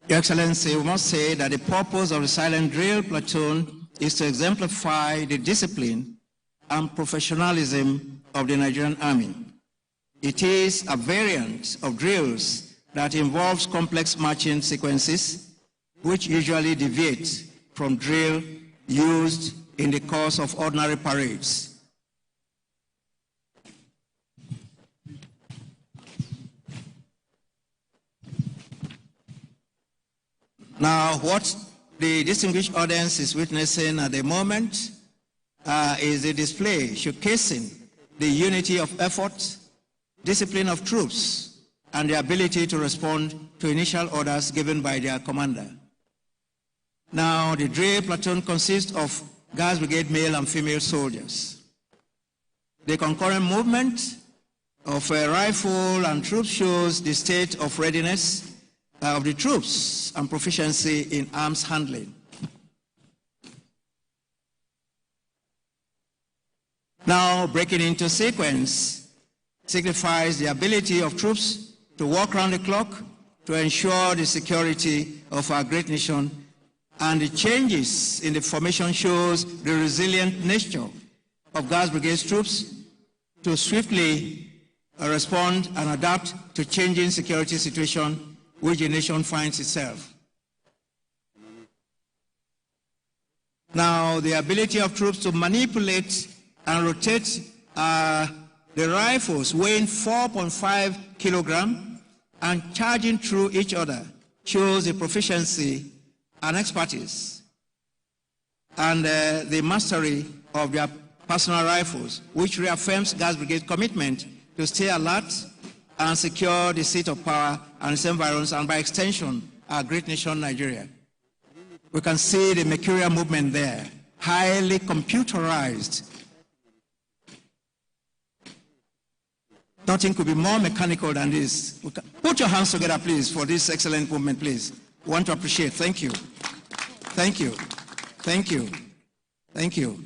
Your Excellency, we must say that the purpose of the silent drill platoon is to exemplify the discipline and professionalism of the Nigerian Army. It is a variant of drills that involves complex marching sequences, which usually deviate from drill used in the course of ordinary parades. Now, what the distinguished audience is witnessing at the moment is a display showcasing the unity of effort, discipline of troops, and the ability to respond to initial orders given by their commander. Now, the drill platoon consists of Guards Brigade male and female soldiers. The concurrent movement of a rifle and troops shows the state of readiness of the troops and proficiency in arms handling. Now, breaking into sequence signifies the ability of troops to work round the clock to ensure the security of our great nation, and the changes in the formation shows the resilient nature of Guards Brigade troops to swiftly respond and adapt to changing security situation which the nation finds itself. Now, the ability of troops to manipulate and rotate the rifles weighing 4.5 kilograms and charging through each other shows the proficiency and expertise and the mastery of their personal rifles, which reaffirms Guards Brigade's commitment to stay alert and secure the seat of power and its environs, and by extension, our great nation, Nigeria. We can see the mercurial movement there, highly computerized. Nothing could be more mechanical than this. Put your hands together, please, for this excellent movement, please. We want to appreciate. Thank you. Thank you. Thank you. Thank you.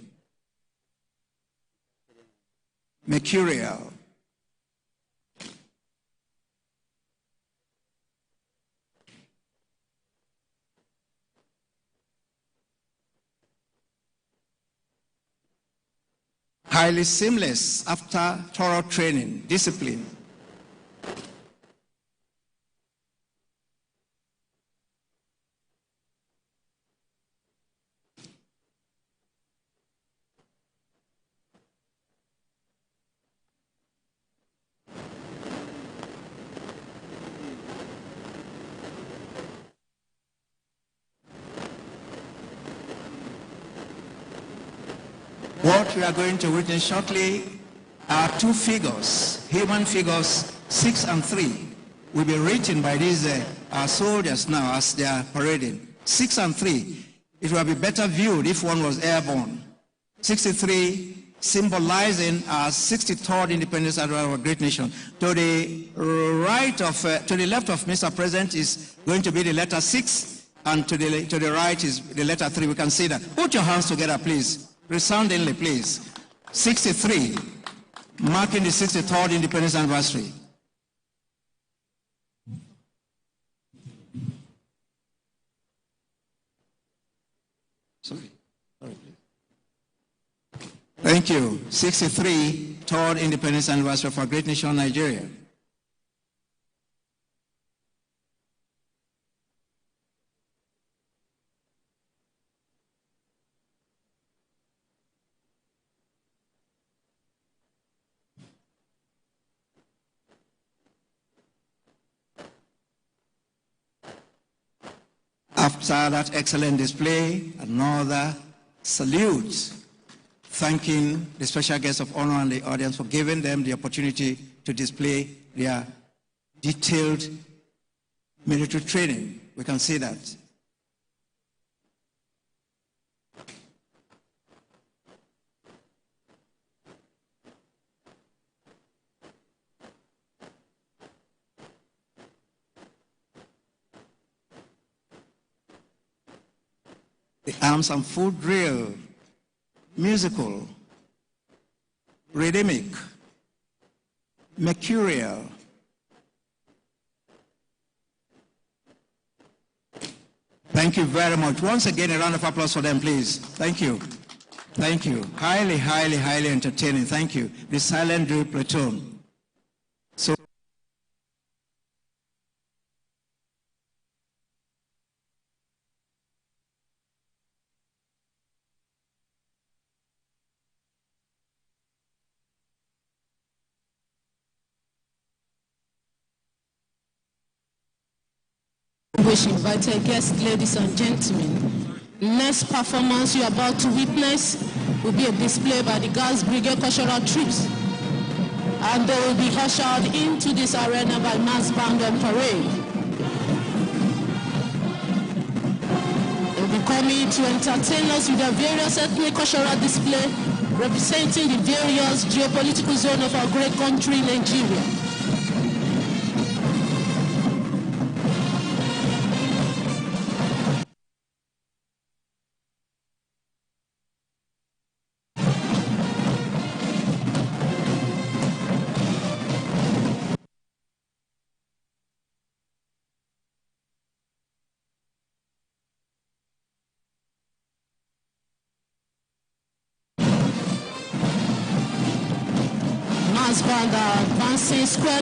Mercurial. Highly seamless after thorough training, discipline. What we are going to witness shortly are two figures, human figures, 6 and 3, will be written by these our soldiers now as they are parading. 6 and 3, it will be better viewed if one was airborne. 63 symbolizing our 63rd independence of our great nation. To the right of, to the left of Mr. President is going to be the letter 6, and to the right is the letter 3. We can see that. Put your hands together, please. Resoundingly, please. 63, marking the 63rd independence anniversary. Sorry, please. Thank you. 63, 3rd independence anniversary for a great nation, Nigeria. After that excellent display, another salute, thanking the special guests of honor and the audience for giving them the opportunity to display their detailed military training. We can see that. The arms and foot drill, musical, rhythmic, mercurial. Thank you very much. Once again, a round of applause for them, please. Thank you. Thank you. Highly, highly, highly entertaining. Thank you. The silent drill platoon. So invited guests, ladies and gentlemen. Next performance you're about to witness will be a display by the Guards Brigade Cultural Troops, and they will be ushered into this arena by mass band and parade. They'll be coming to entertain us with their various ethnic cultural display representing the various geopolitical zone of our great country, Nigeria. Band advancing square.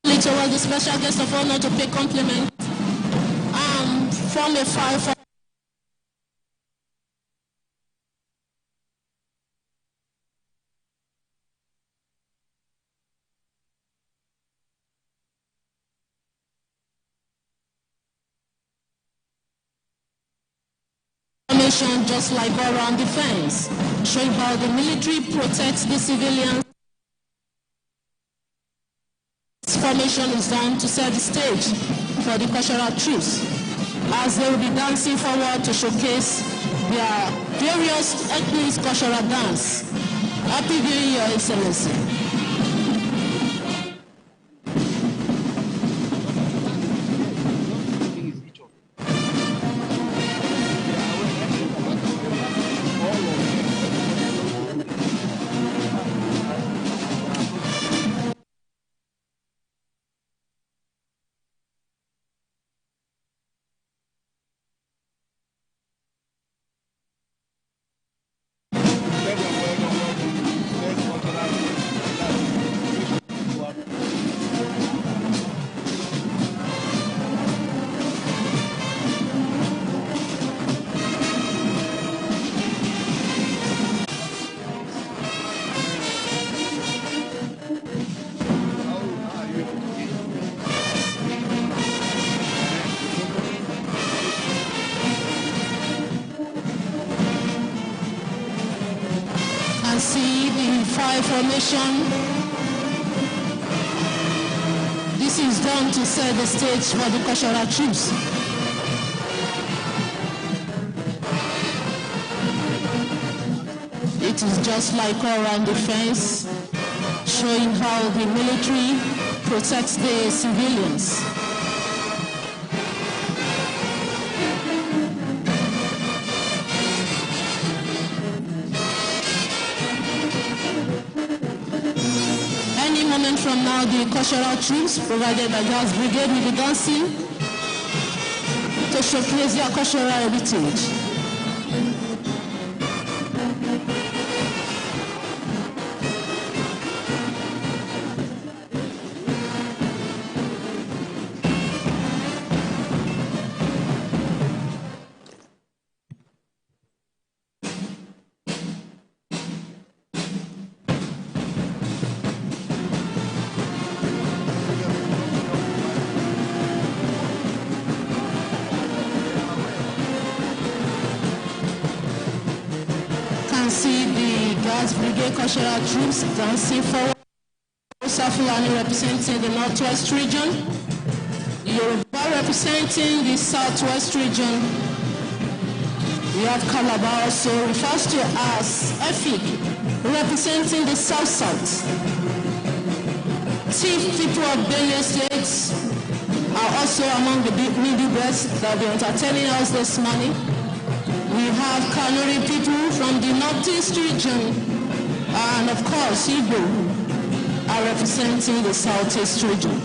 Towards the special guest of honor to pay compliment. From a 5. Just like around defense, showing how the military protects the civilians. This formation is done to set the stage for the cultural troops as they will be dancing forward to showcase their various ethnic cultural dance. Happy viewing, Your Excellency. See the 5 formation. This is done to set the stage for the cultural troops. It is just like all-round defense, showing how the military protects the civilians. Any moment from now, the cultural troops provided by Guards Brigade will be dancing to showcase their cultural heritage. See the Guards Brigade cultural troops dancing forward. Fulani representing the Northwest region, Yoruba representing the Southwest region. We have Calabar also refers to as Efik, representing the South-South. Chief people of Benue States are also among the needy breasts that will be entertaining us this morning. We have Kanuri people from the Northeast region, and of course, Igbo are representing the Southeast region.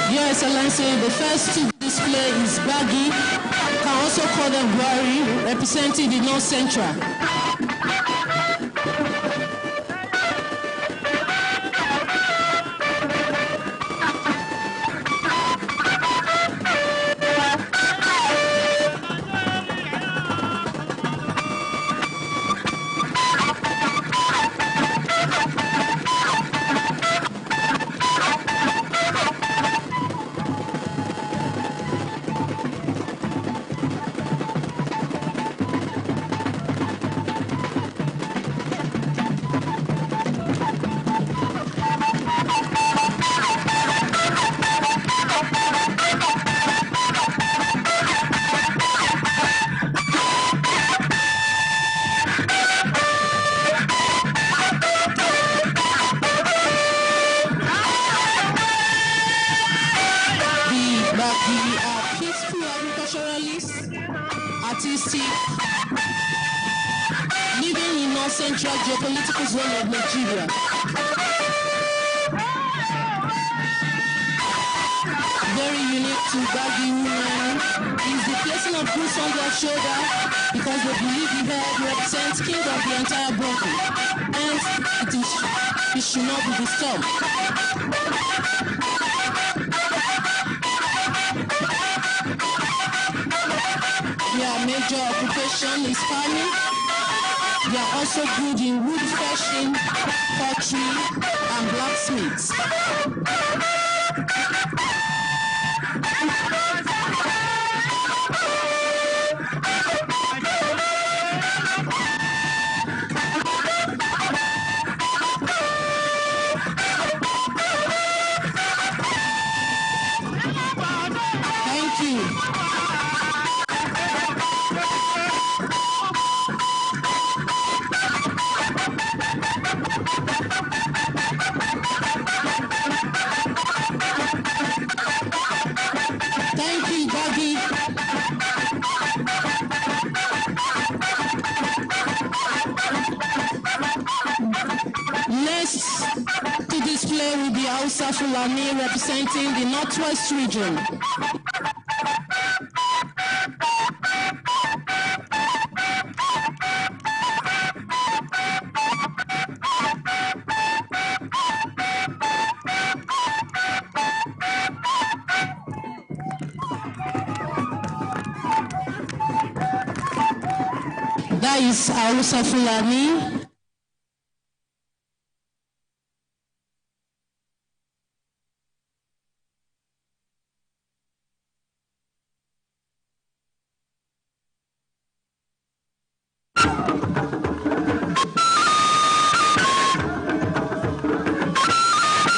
Your Excellency, the first to display is Baggy, can also call them Gwari, representing the North Central. Peaceful agriculturalists, artistic, living in North Central geopolitical zone of Nigeria. Very unique to Baggy women is the placing of goods on their shoulder because they believe the head represents king of the entire body, and it should not be disturbed. Their major occupation is farming. They are also good in wood fashioning, pottery, and blacksmiths. Next to display will be Hausa Fulani representing the Northwest region. That is Hausa Fulani.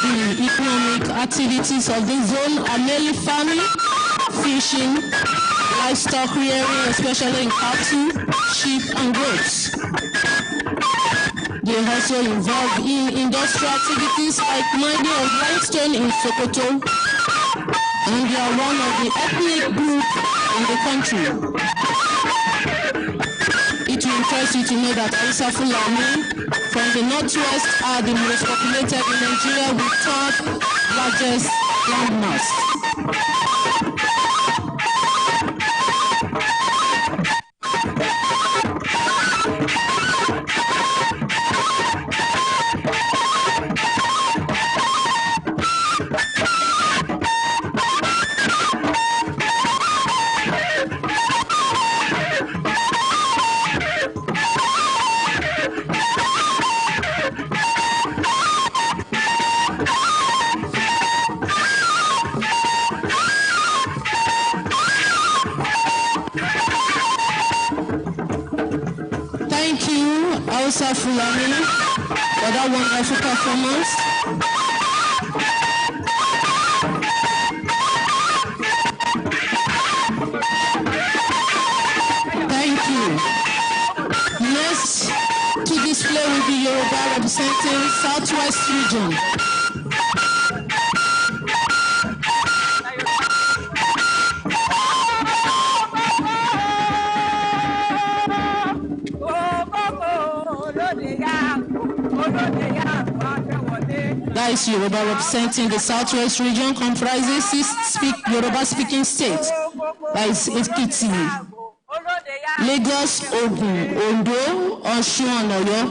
The economic activities of the zone are mainly farming, fishing, livestock rearing, especially in cattle, sheep, and goats. They are also involved in industrial activities like mining of limestone in Sokoto, and they are one of the ethnic groups in the country. It will interest you to know that Hausa Fulani from the Northwest are the most populated in Nigeria with third largest landmass. Thank you, Hausa Fulani, for that wonderful performance. Thank you. Next to display will be Yoruba representing Southwest region. That is Yoruba representing the Southwest region, comprises 6 Yoruba speaking states. That is Ekiti, Lagos, Ogun, Ondo, Osun, and Oyo.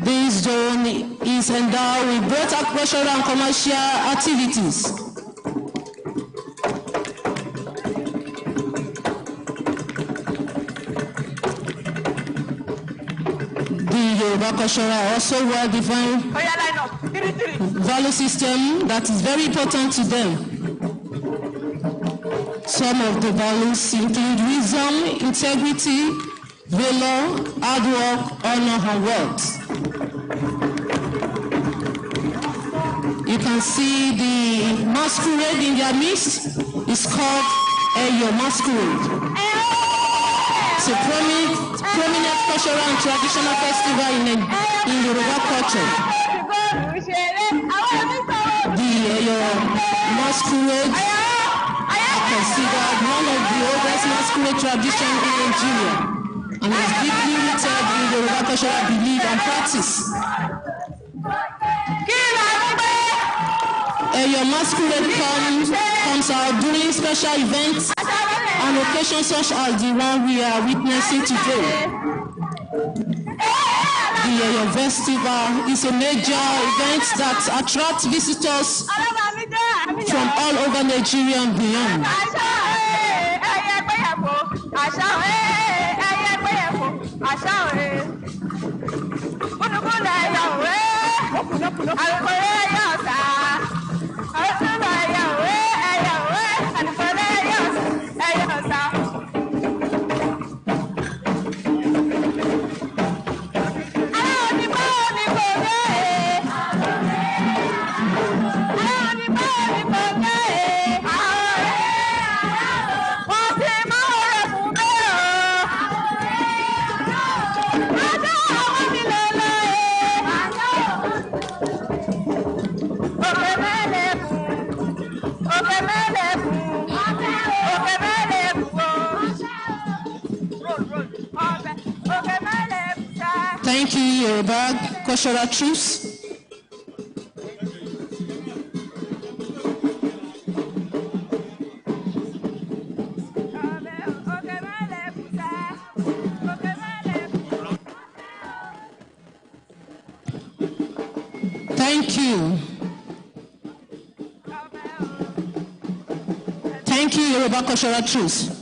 This zone is endowed with both agricultural and commercial activities. Yoruba culture are also well-defined value system that is very important to them. Some of the values include wisdom, integrity, valor, hard work, honor, and wealth. You can see the masquerade in their midst is called Eyo Masquerade. It's a prominent cultural and traditional festival in Yoruba culture. The masquerade are considered one of the oldest masquerade traditions in Nigeria and is deeply rooted in Yoruba cultural belief and practice. Your masquerade comes out during special events and occasions such as the one we are witnessing today. The festival is a major event that attracts visitors from all over Nigeria and beyond. Thank you, Yoruba Cultural Truce. Thank you. Thank you, Yoruba Cultural Truce.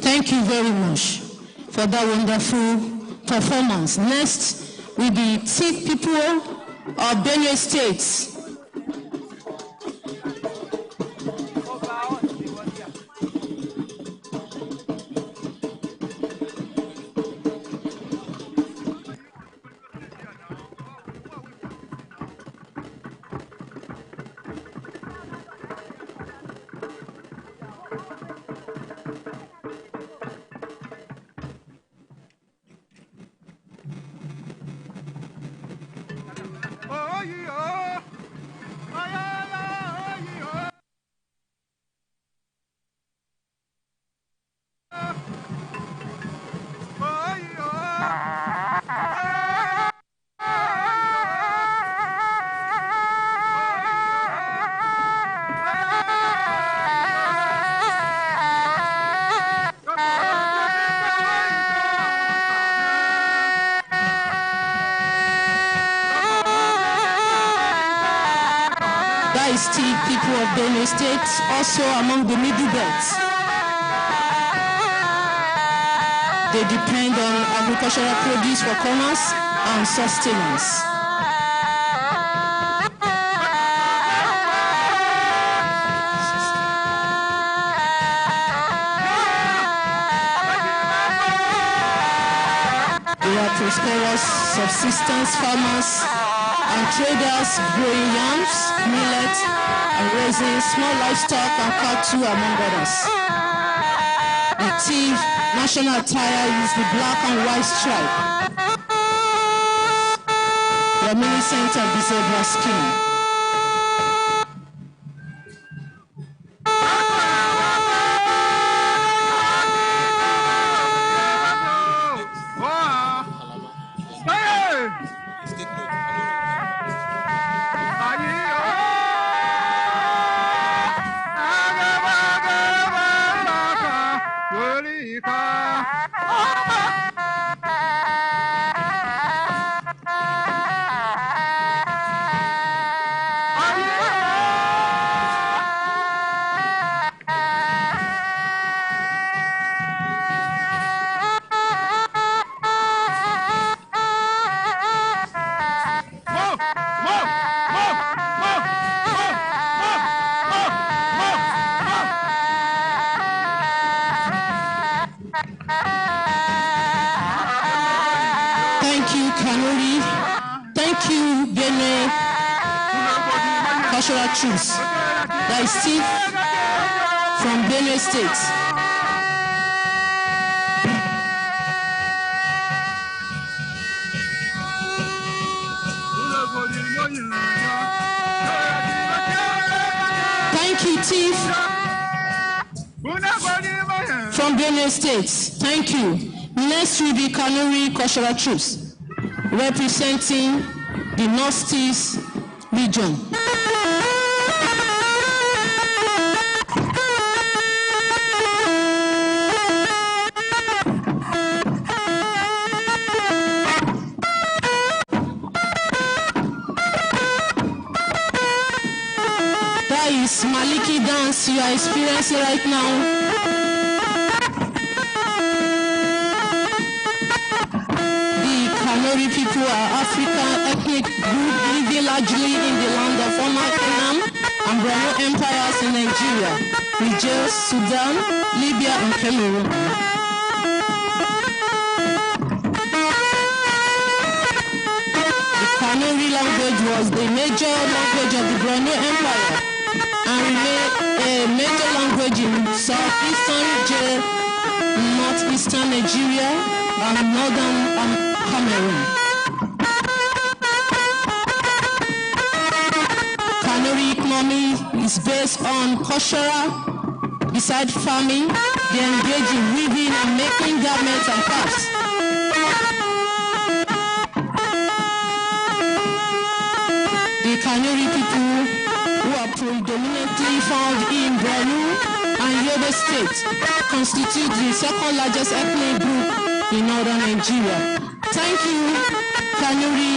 Thank you very much for that wonderful performance. Next will be Tiv people of Benue State. People of Benue State, also among the middle belts. They depend on agricultural produce for commerce and sustenance. They are prosperous subsistence farmers and traders growing yams, millet, and raising small livestock and cattle, among others. The Tiv national attire is the black and white stripe, reminiscent of the zebra skin. Thank you, Kanuri. Thank you, Benue Cultural Truce. That is Steve from Benue State. Thank you, Steve from Benue State. Thank you. Next will be Kanuri Cultural Truce, representing the Northeast region. That is Maliki dance you are experiencing right now. Kanuri people are African ethnic group living largely in the land of former Kenam and Borno empires in Nigeria, Niger, Sudan, Libya, and Cameroon. The Kanuri language was the major language of the Borno Empire and remained a major language in southeastern Niger, northeastern Nigeria, and northern Cameroon. Kanuri economy is based on cultural, Besides farming, they engage in weaving and making garments and crafts. The Kanuri people, who are predominantly found in Borno and Yobe State, constitute the second largest ethnic group in northern Nigeria. Thank you, Kanuri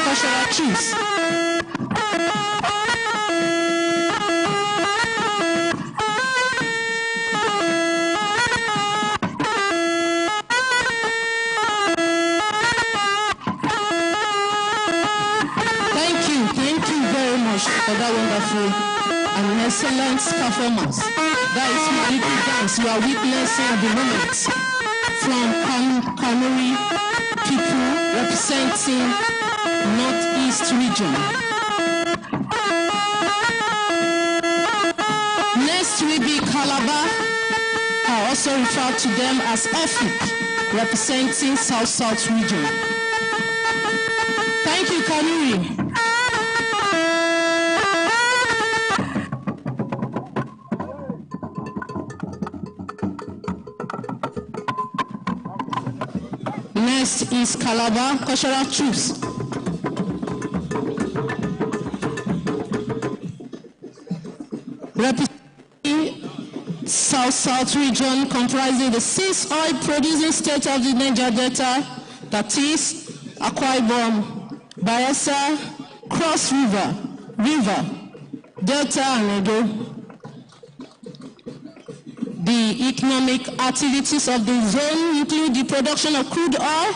cultural chiefs. Thank you very much for that wonderful and excellent performance. That is Maliki dance you are witnessing at the moment from Kanuri people representing Northeast region. Next will be Calabar. I also refer to them as Efik, representing South region. Thank you, Kanuri. Next is Calabar cultural troops. Representing South region, comprising the 6 oil-producing states of the Niger Delta, that is Akwa Ibom, Bayelsa, Cross River, Delta, and Edo. The economic activities of the zone include the production of crude oil,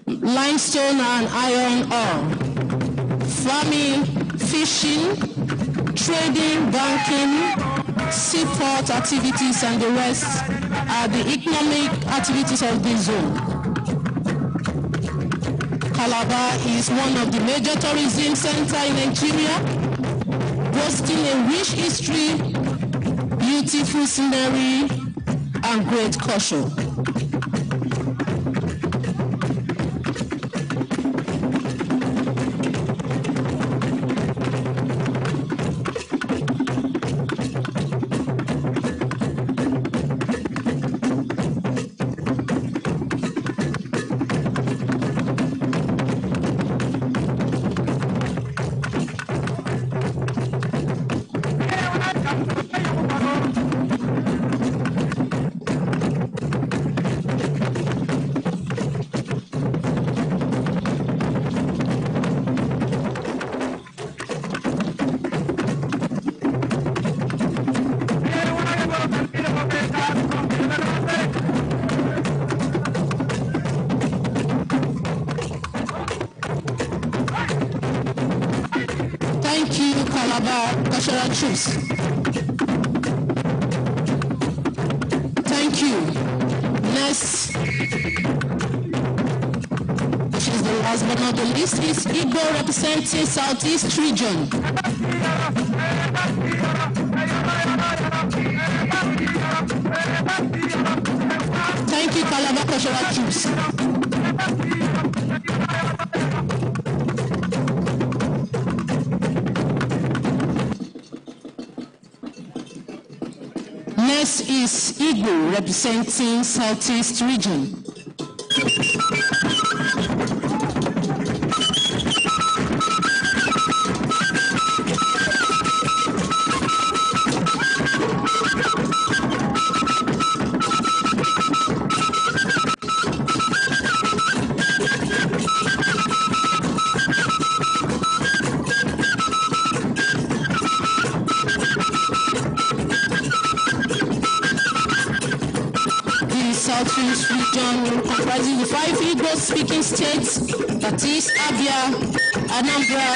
limestone and iron ore, farming, fishing, trading, banking, seaport activities, and the rest are the economic activities of the zone. Calabar is one of the major tourism centers in Nigeria, boasting a rich history, beautiful scenery, and great culture. Thank you, Calabar cultural troops. Thank you. Next, which is the last but not the least, is Igbo representing Southeast region. Thank you, Calabar cultural troops. Next is Igbo representing Southeast region. Southeast region comprising the 5 Igbo-speaking states, that is Abia, Anambra,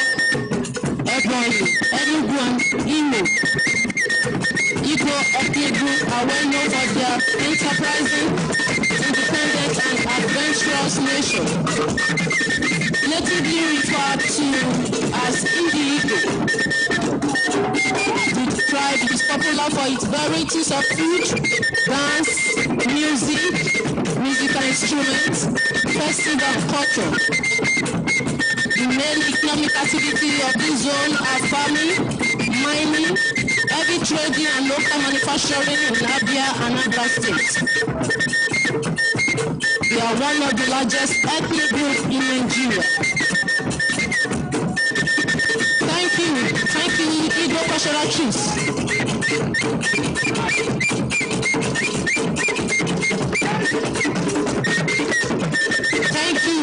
Ebonyi, Enugu, and Imo. Igbo ethnic group are well known for their enterprising, independent, and adventurous nation. Natively referred to as Igbo. The tribe is popular for its varieties of food, dance, musical instruments, festival culture. The main economic activity of this zone are farming, mining, heavy trading and local manufacturing in Abia and Anambra State. They are one of the largest ethnic groups in Nigeria. Thank you, Igbo cultural chiefs. Thank you.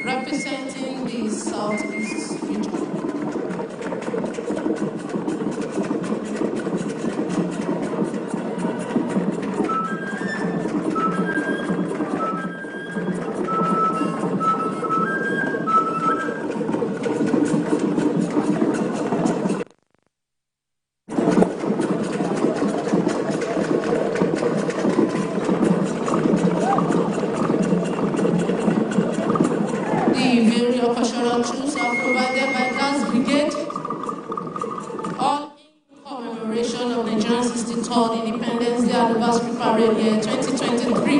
Representing the Southeast region. The various cultural tools are provided by Class Brigade, all in commemoration of Nigeria's 63rd Independence Day Anniversary Parade year 2023.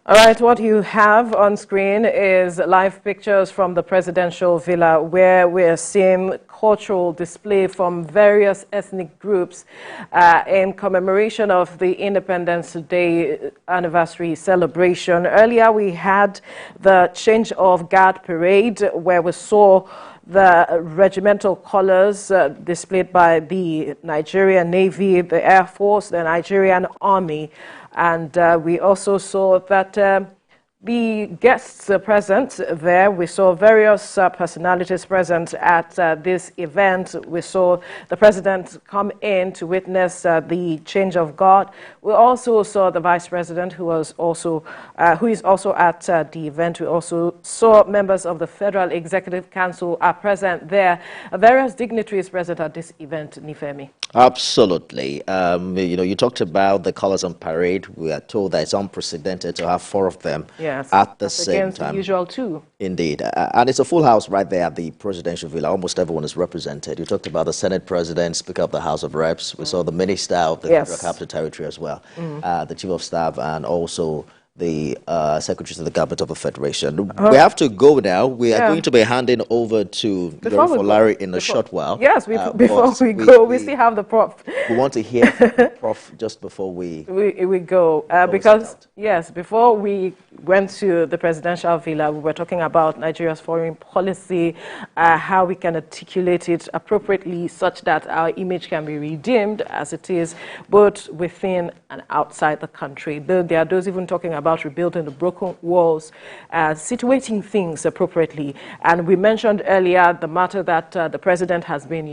All right, what you have on screen is live pictures from the presidential villa where we're seeing cultural display from various ethnic groups in commemoration of the Independence Day anniversary celebration. Earlier, we had the change of guard parade where we saw the regimental colors displayed by the Nigerian Navy, the Air Force, the Nigerian Army. And we also saw that the guests present there. We saw various personalities present at this event. We saw the president come in to witness the change of guard. We also saw the vice president, who is also at the event. We also saw members of the Federal Executive Council are present there. Various dignitaries present at this event, Nifemi. Absolutely. You talked about the colors on parade. We are told that it's unprecedented to have 4 of them. Yes, at the same against time. The usual 2. Indeed. And it's a full house right there at the presidential villa. Almost everyone is represented. You talked about the Senate President, Speaker of the House of Reps. We saw the Minister of the Federal Capital Territory as well, the Chief of Staff, and also the Secretary to the Government of the Federation. We have to go now. We are going to be handing over to Larry in a short while. Yes, before we go, we still have the prof. We want to hear from the prof just before we go. Because, yes, before we went to the presidential villa, we were talking about Nigeria's foreign policy, how we can articulate it appropriately such that our image can be redeemed as it is, both within and outside the country. There are those even talking about rebuilding the broken walls, situating things appropriately. And we mentioned earlier the matter that the president has been,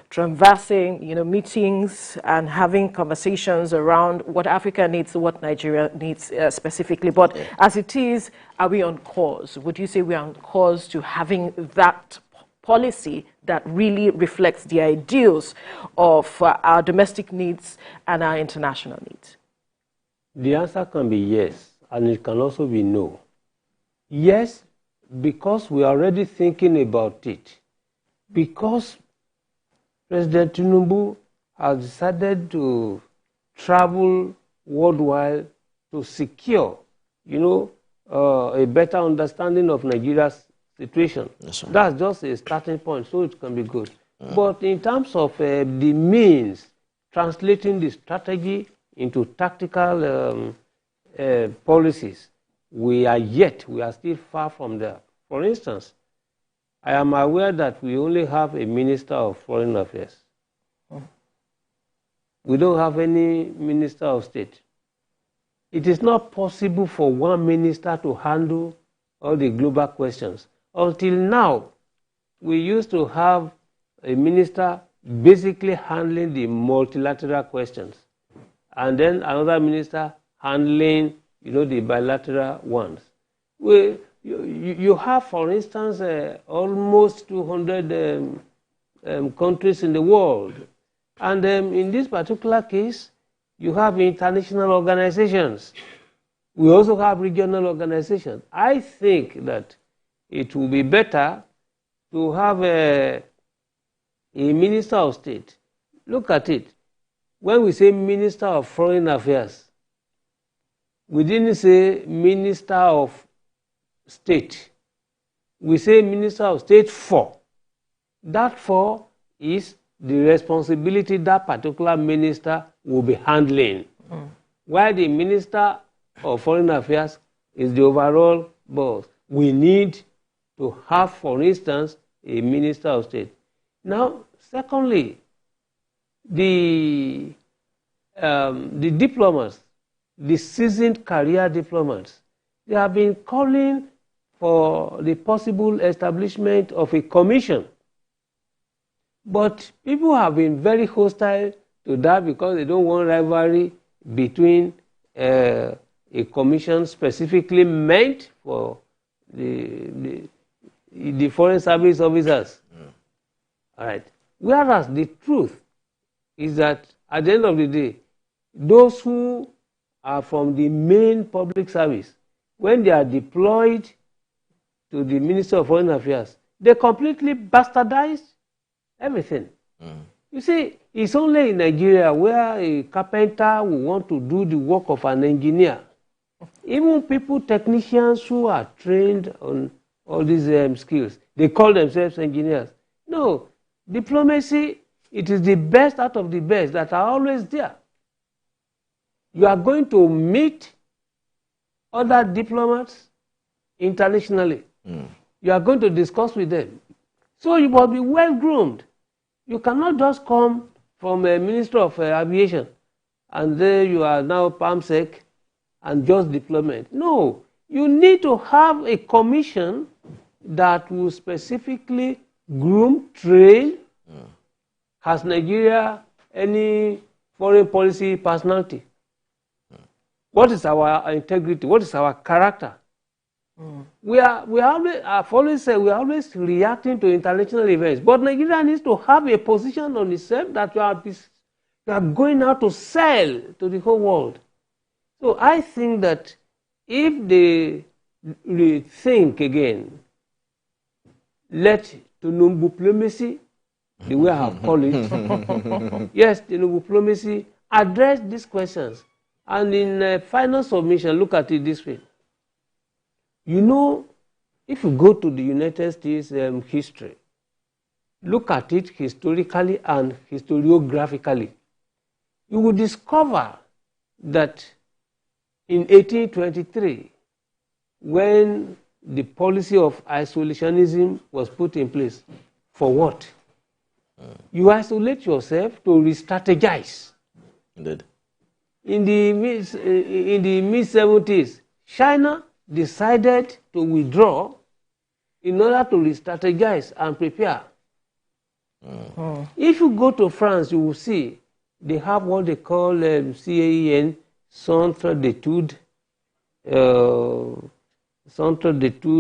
traversing, meetings and having conversations around what Africa needs, what Nigeria needs specifically. But as it is, are we on course? Would you say we are on course to having that policy that really reflects the ideals of our domestic needs and our international needs? The answer can be yes, and it can also be no. Yes, because we are already thinking about it. Because President Tinubu has decided to travel worldwide to secure, a better understanding of Nigeria's situation. Yes, that's just a starting point, so it can be good. But in terms of the means, translating the strategy into tactical policies, we are still far from there. For instance, I am aware that we only have a Minister of Foreign Affairs. We don't have any Minister of State. It is not possible for one minister to handle all the global questions. Until now, we used to have a minister basically handling the multilateral questions, and then another minister handling, the bilateral ones. You have, for instance, almost 200 countries in the world. And in this particular case, you have international organizations. We also have regional organizations. I think that it will be better to have a Minister of State. Look at it. When we say Minister of Foreign Affairs, we didn't say Minister of State. We say Minister of State for. That for is the responsibility that particular minister will be handling. While the Minister of Foreign Affairs is the overall boss. We need to have, for instance, a Minister of State. Now, secondly, the diplomats, the seasoned career diplomats, they have been calling for the possible establishment of a commission. But people have been very hostile to that because they don't want rivalry between a commission specifically meant for the foreign service officers. All right. Whereas the truth is that at the end of the day, those who are from the main public service, when they are deployed to the Ministry of Foreign Affairs, they completely bastardized everything. You see, it's only in Nigeria where a carpenter will want to do the work of an engineer. Even people, technicians who are trained on all these skills, they call themselves engineers. No, diplomacy, it is the best out of the best that are always there. You are going to meet other diplomats internationally. You are going to discuss with them. So you must be well-groomed. You cannot just come from a Minister of Aviation and then you are now PAMSEC and just deployment. No, you need to have a commission that will specifically groom, train. Has Nigeria any foreign policy personality? What is our integrity? What is our character? I've always said, we are always reacting to international events. But Nigeria needs to have a position on itself that you are going out to sell to the whole world. So I think that if they rethink again, let the diplomacy, the way I have called it, yes, the diplomacy, address these questions. And in final submission, look at it this way. You know, if you go to the United States history, look at it historically and historiographically, you will discover that in 1823, when the policy of isolationism was put in place, for what? You isolate yourself to re-strategize. Indeed. In the mid-70s, China decided to withdraw in order to re-strategize and prepare. If you go to France, you will see they have what they call CAEN, Centre d'études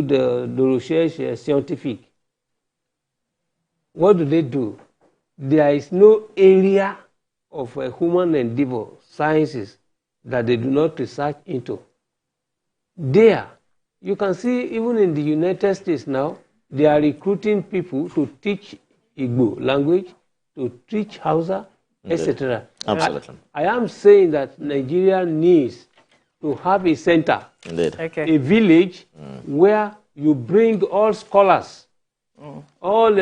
de recherche scientifique. What do? There is no area of human endeavor, sciences, that they do not research into. There, you can see even in the United States now, they are recruiting people to teach Igbo language, to teach Hausa, etc. Absolutely. I am saying that Nigeria needs to have a center, a village where you bring all scholars, all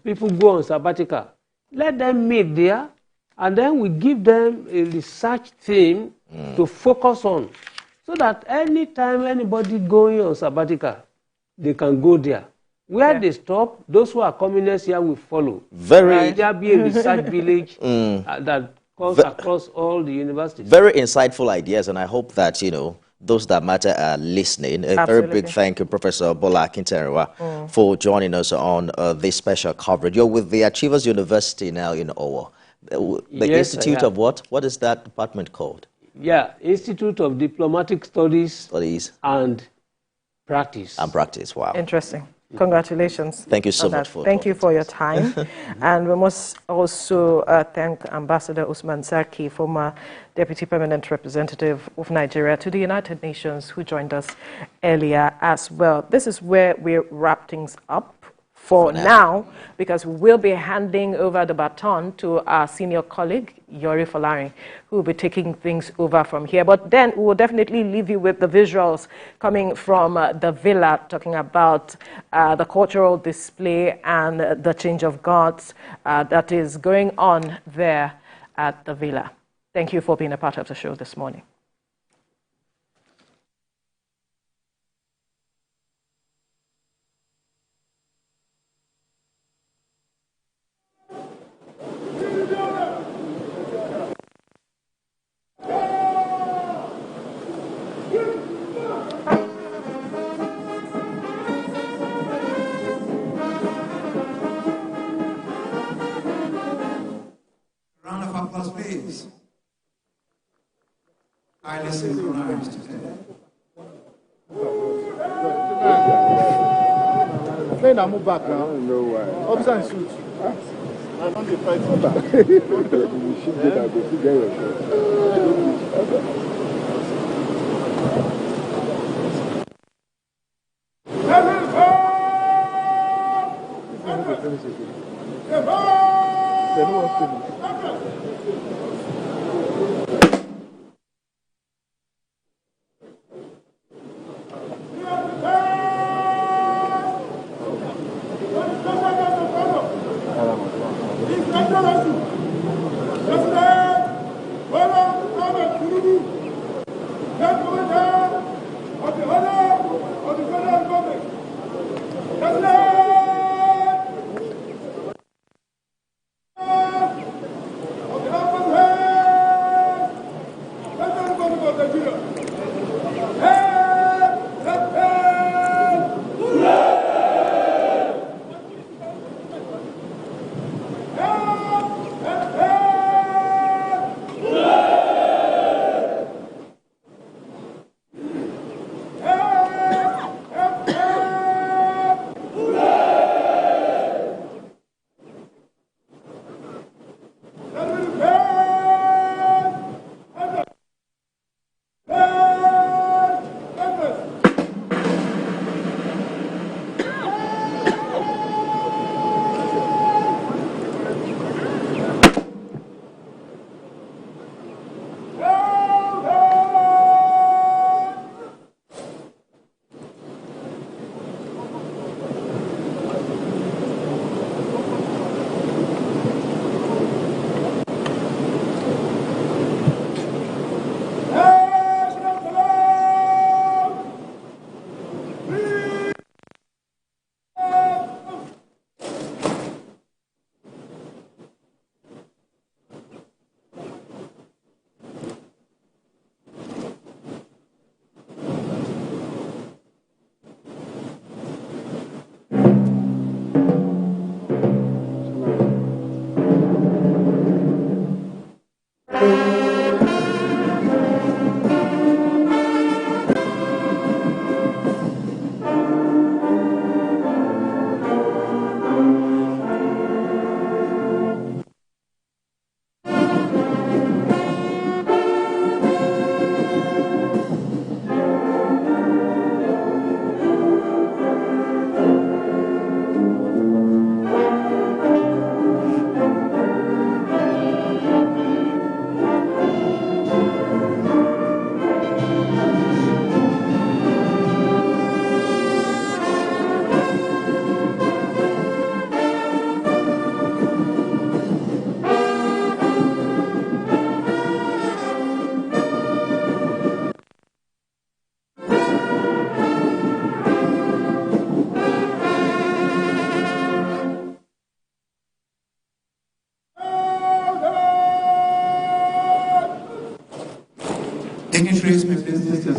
people go on sabbatical. Let them meet there and then we give them a research theme to focus on, so that anytime anybody going on sabbatical, they can go there. Where they stop, those who are coming next year will follow. There be a research village that comes across all the universities. Very insightful ideas, and I hope that, those that matter are listening. A very big thank you, Professor Bola Akintarenwa, for joining us on this special coverage. You're with the Achievers University now in Owo. The Institute of what? What is that department called? Yeah, Institute of Diplomatic Studies and Practice. And Practice, wow. Interesting. Congratulations. Thank you so much for Thank you for your time. And we must also thank Ambassador Usman Zaki, former Deputy Permanent Representative of Nigeria to the United Nations, who joined us earlier as well. This is where we wrap things up for now, because we'll be handing over the baton to our senior colleague, Yori Folarin, who will be taking things over from here. But then we will definitely leave you with the visuals coming from the villa, talking about the cultural display and the change of guards that is going on there at the villa. Thank you for being a part of the show this morning. Round of applause, please. Highly synchronized today. Then I move back now. I don't know why. Officer and suit. I'm on the fight for that. You should get that. You should get your shot.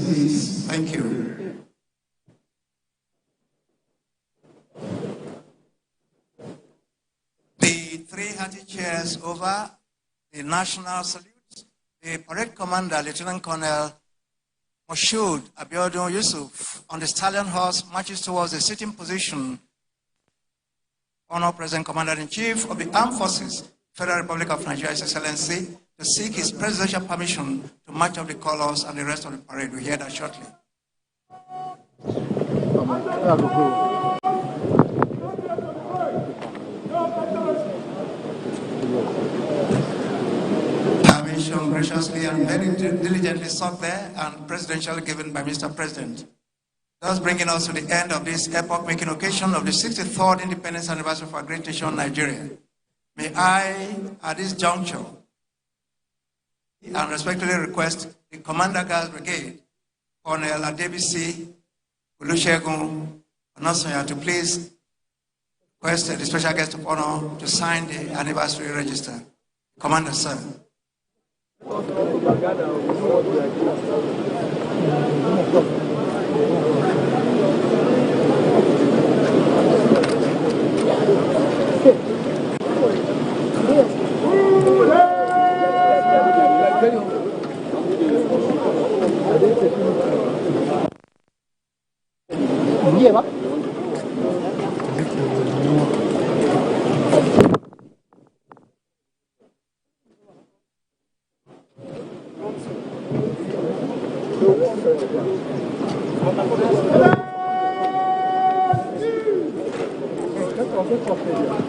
please. Thank you. The 3 hearty chairs over the national salute. The parade commander, Lieutenant Colonel Moshood Abiodun Yusuf, on the stallion horse, marches towards the sitting position. Honor President Commander-in-Chief of the Armed Forces, Federal Republic of Nigeria, His Excellency, to seek his presidential permission to march up the colors and the rest of the parade. We'll hear that shortly. Permission graciously and very diligently sought there and presidentially given by Mr. President. Thus bringing us to the end of this epoch-making occasion of the 63rd Independence Anniversary of our great nation, Nigeria. May I, at this juncture, and respectfully request the Commander Guards Brigade, Colonel Adebisi Olusegun Onosoya, to please request the special guest of honor to sign the anniversary register. Commander, sir.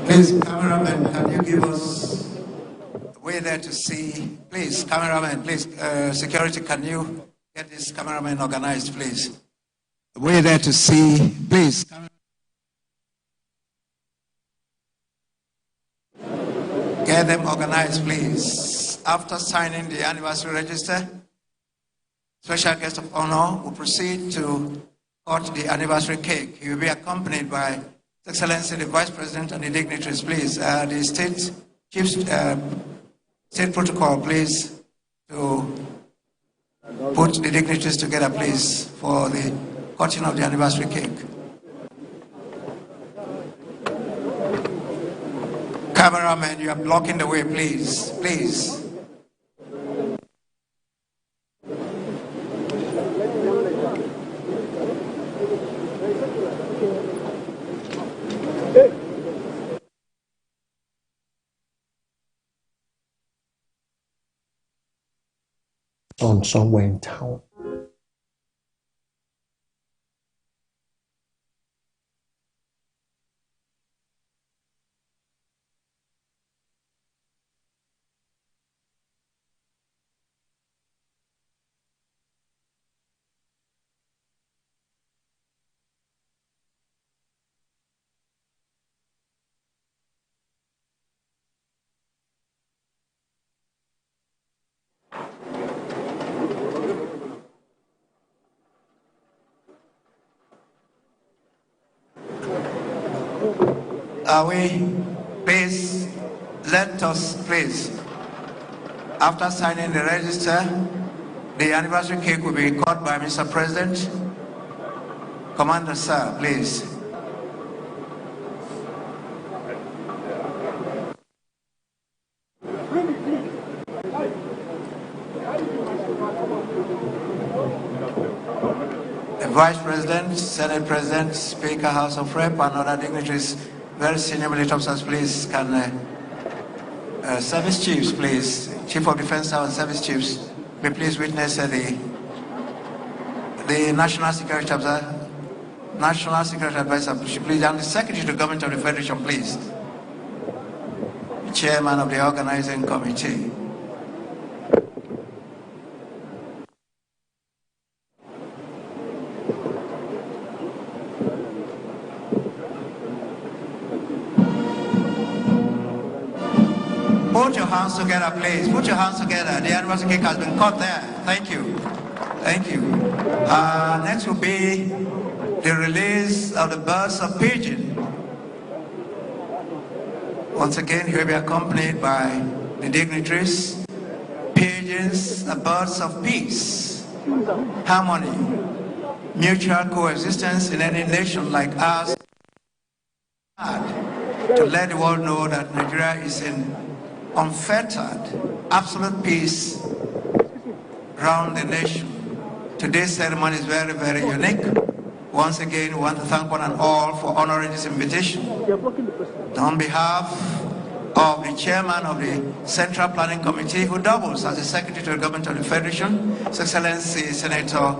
Please, cameraman, can you give us a way there to see? Please, cameraman, please, security, can you get this cameraman organized, please? A way there to see, please. Get them organized, please. After signing the anniversary register, special guest of honor will proceed to cut the anniversary cake. He will be accompanied by His Excellency, the Vice President and the dignitaries, please. The state chief, state protocol, please, to put the dignitaries together, please, for the cutting of the anniversary cake. Cameraman, you are blocking the way, please, please. On somewhere in town. Please, let us, please, after signing the register, the anniversary cake will be cut by Mr. President. Commander, sir, please. The Vice President, Senate President, Speaker, House of Rep, and other dignitaries, very senior military officers, please, can service chiefs, please, Chief of Defense Staff and service chiefs, may please witness the National Security Officer, National Security Advisor, please, and the Secretary to the Government of the Federation, please, Chairman of the Organizing Committee. Put your hands together, please. Put your hands together. The anniversary cake has been cut there. Thank you. Thank you. Next will be the release of the birds of pigeon. Once again, he will be accompanied by the dignitaries. Pigeons are birds of peace. harmony, mutual coexistence in any nation like ours, to let the world know that Nigeria is in unfettered, absolute peace around the nation. Today's ceremony is very, very unique. Once again, we want to thank one and all for honoring this invitation. On behalf of the chairman of the Central Planning Committee, who doubles as the Secretary to the Government of the Federation, His Excellency Senator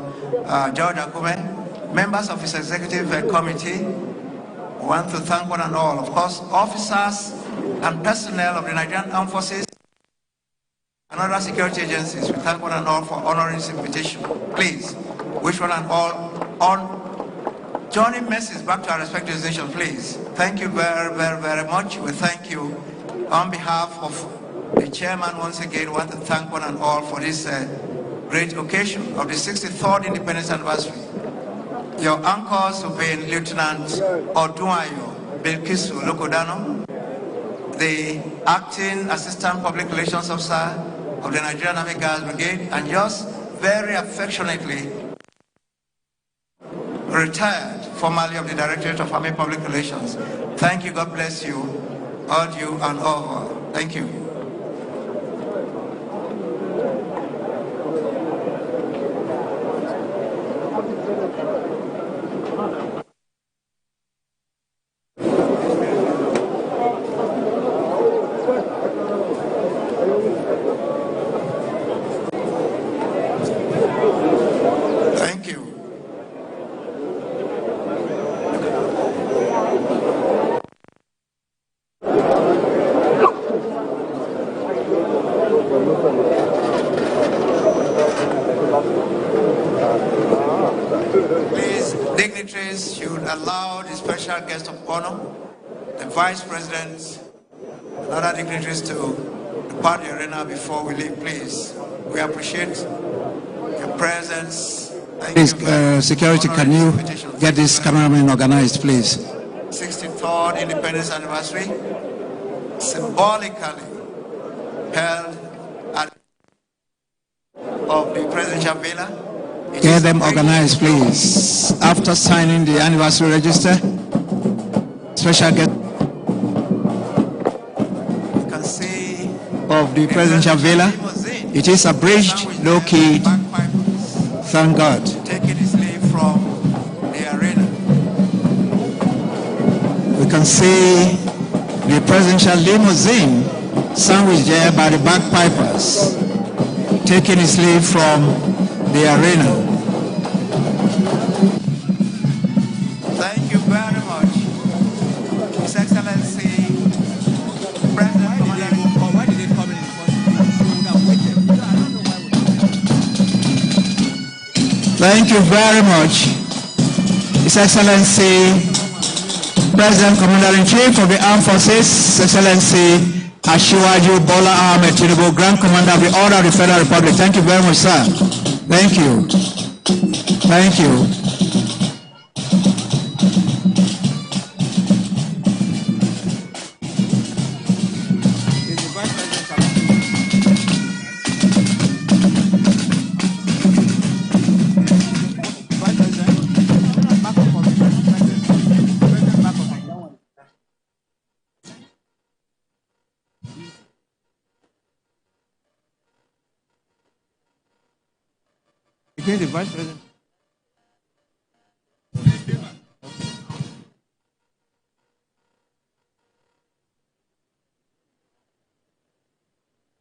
George Akume, members of his Executive Committee, we want to thank one and all, of course, officers and personnel of the Nigerian Armed Forces and other security agencies. We thank one and all for honoring this invitation. Please, wish one and all joining messages back to our respective nations, please. Thank you very, very, very much. We thank you on behalf of the chairman. Once again, we want to thank one and all for this great occasion of the 63rd Independence Anniversary. Your anchors have been Lieutenant Odunayo Bilkisu Lokodano, the Acting Assistant Public Relations Officer of the Nigerian Army Guards Brigade, and just very affectionately retired formerly of the Directorate of Army Public Relations. Thank you, God bless you, all you and all. Thank you. Please, dignitaries should allow the special guest of honor, the Vice President, and other dignitaries to depart the arena before we leave, please. We appreciate your presence. Please, security, can you get this cameraman organized, please? 63rd Independence Anniversary, symbolically held at of the presidential villa. Get them organized, please. After signing the anniversary register, special guest you can see of the presidential villa. It is abridged, low-key. Thank God. Taking his leave from the arena. We can see the presidential limousine sandwiched there by the bagpipers, taking his leave from the arena. Thank you very much, His Excellency, President Commander. Why did they come in first? We would have waited. I don't know why we. Thank you very much, His Excellency, President Commander-in-Chief of the Armed Forces, His Excellency Ashiwaju Bola Ahmed Tinubu, Grand Commander of the Order of the Federal Republic. Thank you very much, sir. Thank you. Thank you. Again, the Vice President.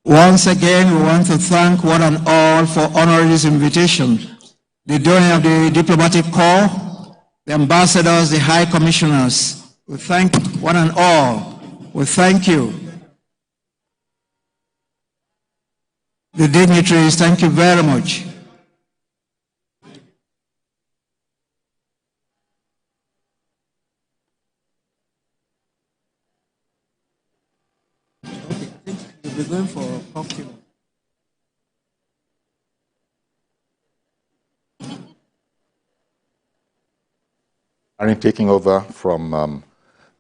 Once again, we want to thank one and all for honoring this invitation. The donor of the diplomatic corps, the ambassadors, the high commissioners, we thank one and all. We thank you. The dignitaries, thank you very much. We're going for a cocktail. I'm taking over from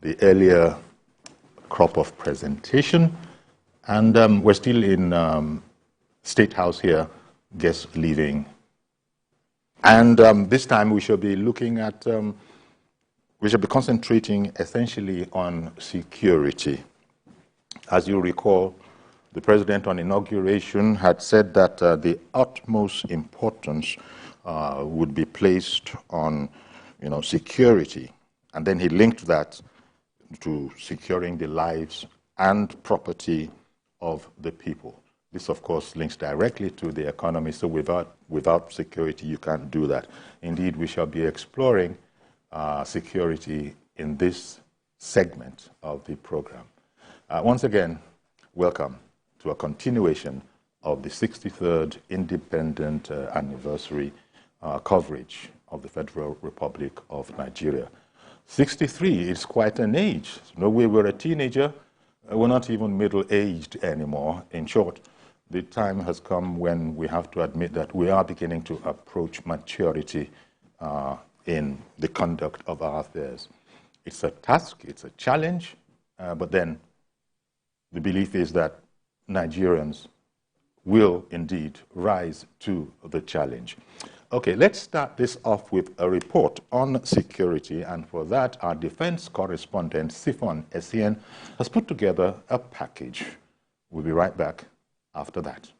the earlier crop of presentation, and we're still in State House here, guests leaving And this time we shall be looking at, we shall be concentrating essentially on security. As you recall, the President on inauguration had said that the utmost importance would be placed on, security. And then he linked that to securing the lives and property of the people. This, of course, links directly to the economy, so without security, you can't do that. Indeed, we shall be exploring security in this segment of the program. Once again, welcome to a continuation of the 63rd Independent Anniversary coverage of the Federal Republic of Nigeria. 63 is quite an age. No way we're a teenager. We're not even middle-aged anymore. In short, the time has come when we have to admit that we are beginning to approach maturity in the conduct of our affairs. It's a task, it's a challenge, but then the belief is that Nigerians will indeed rise to the challenge. Okay, let's start this off with a report on security, and for that, our defense correspondent, Sifon Essien, has put together a package. We'll be right back after that.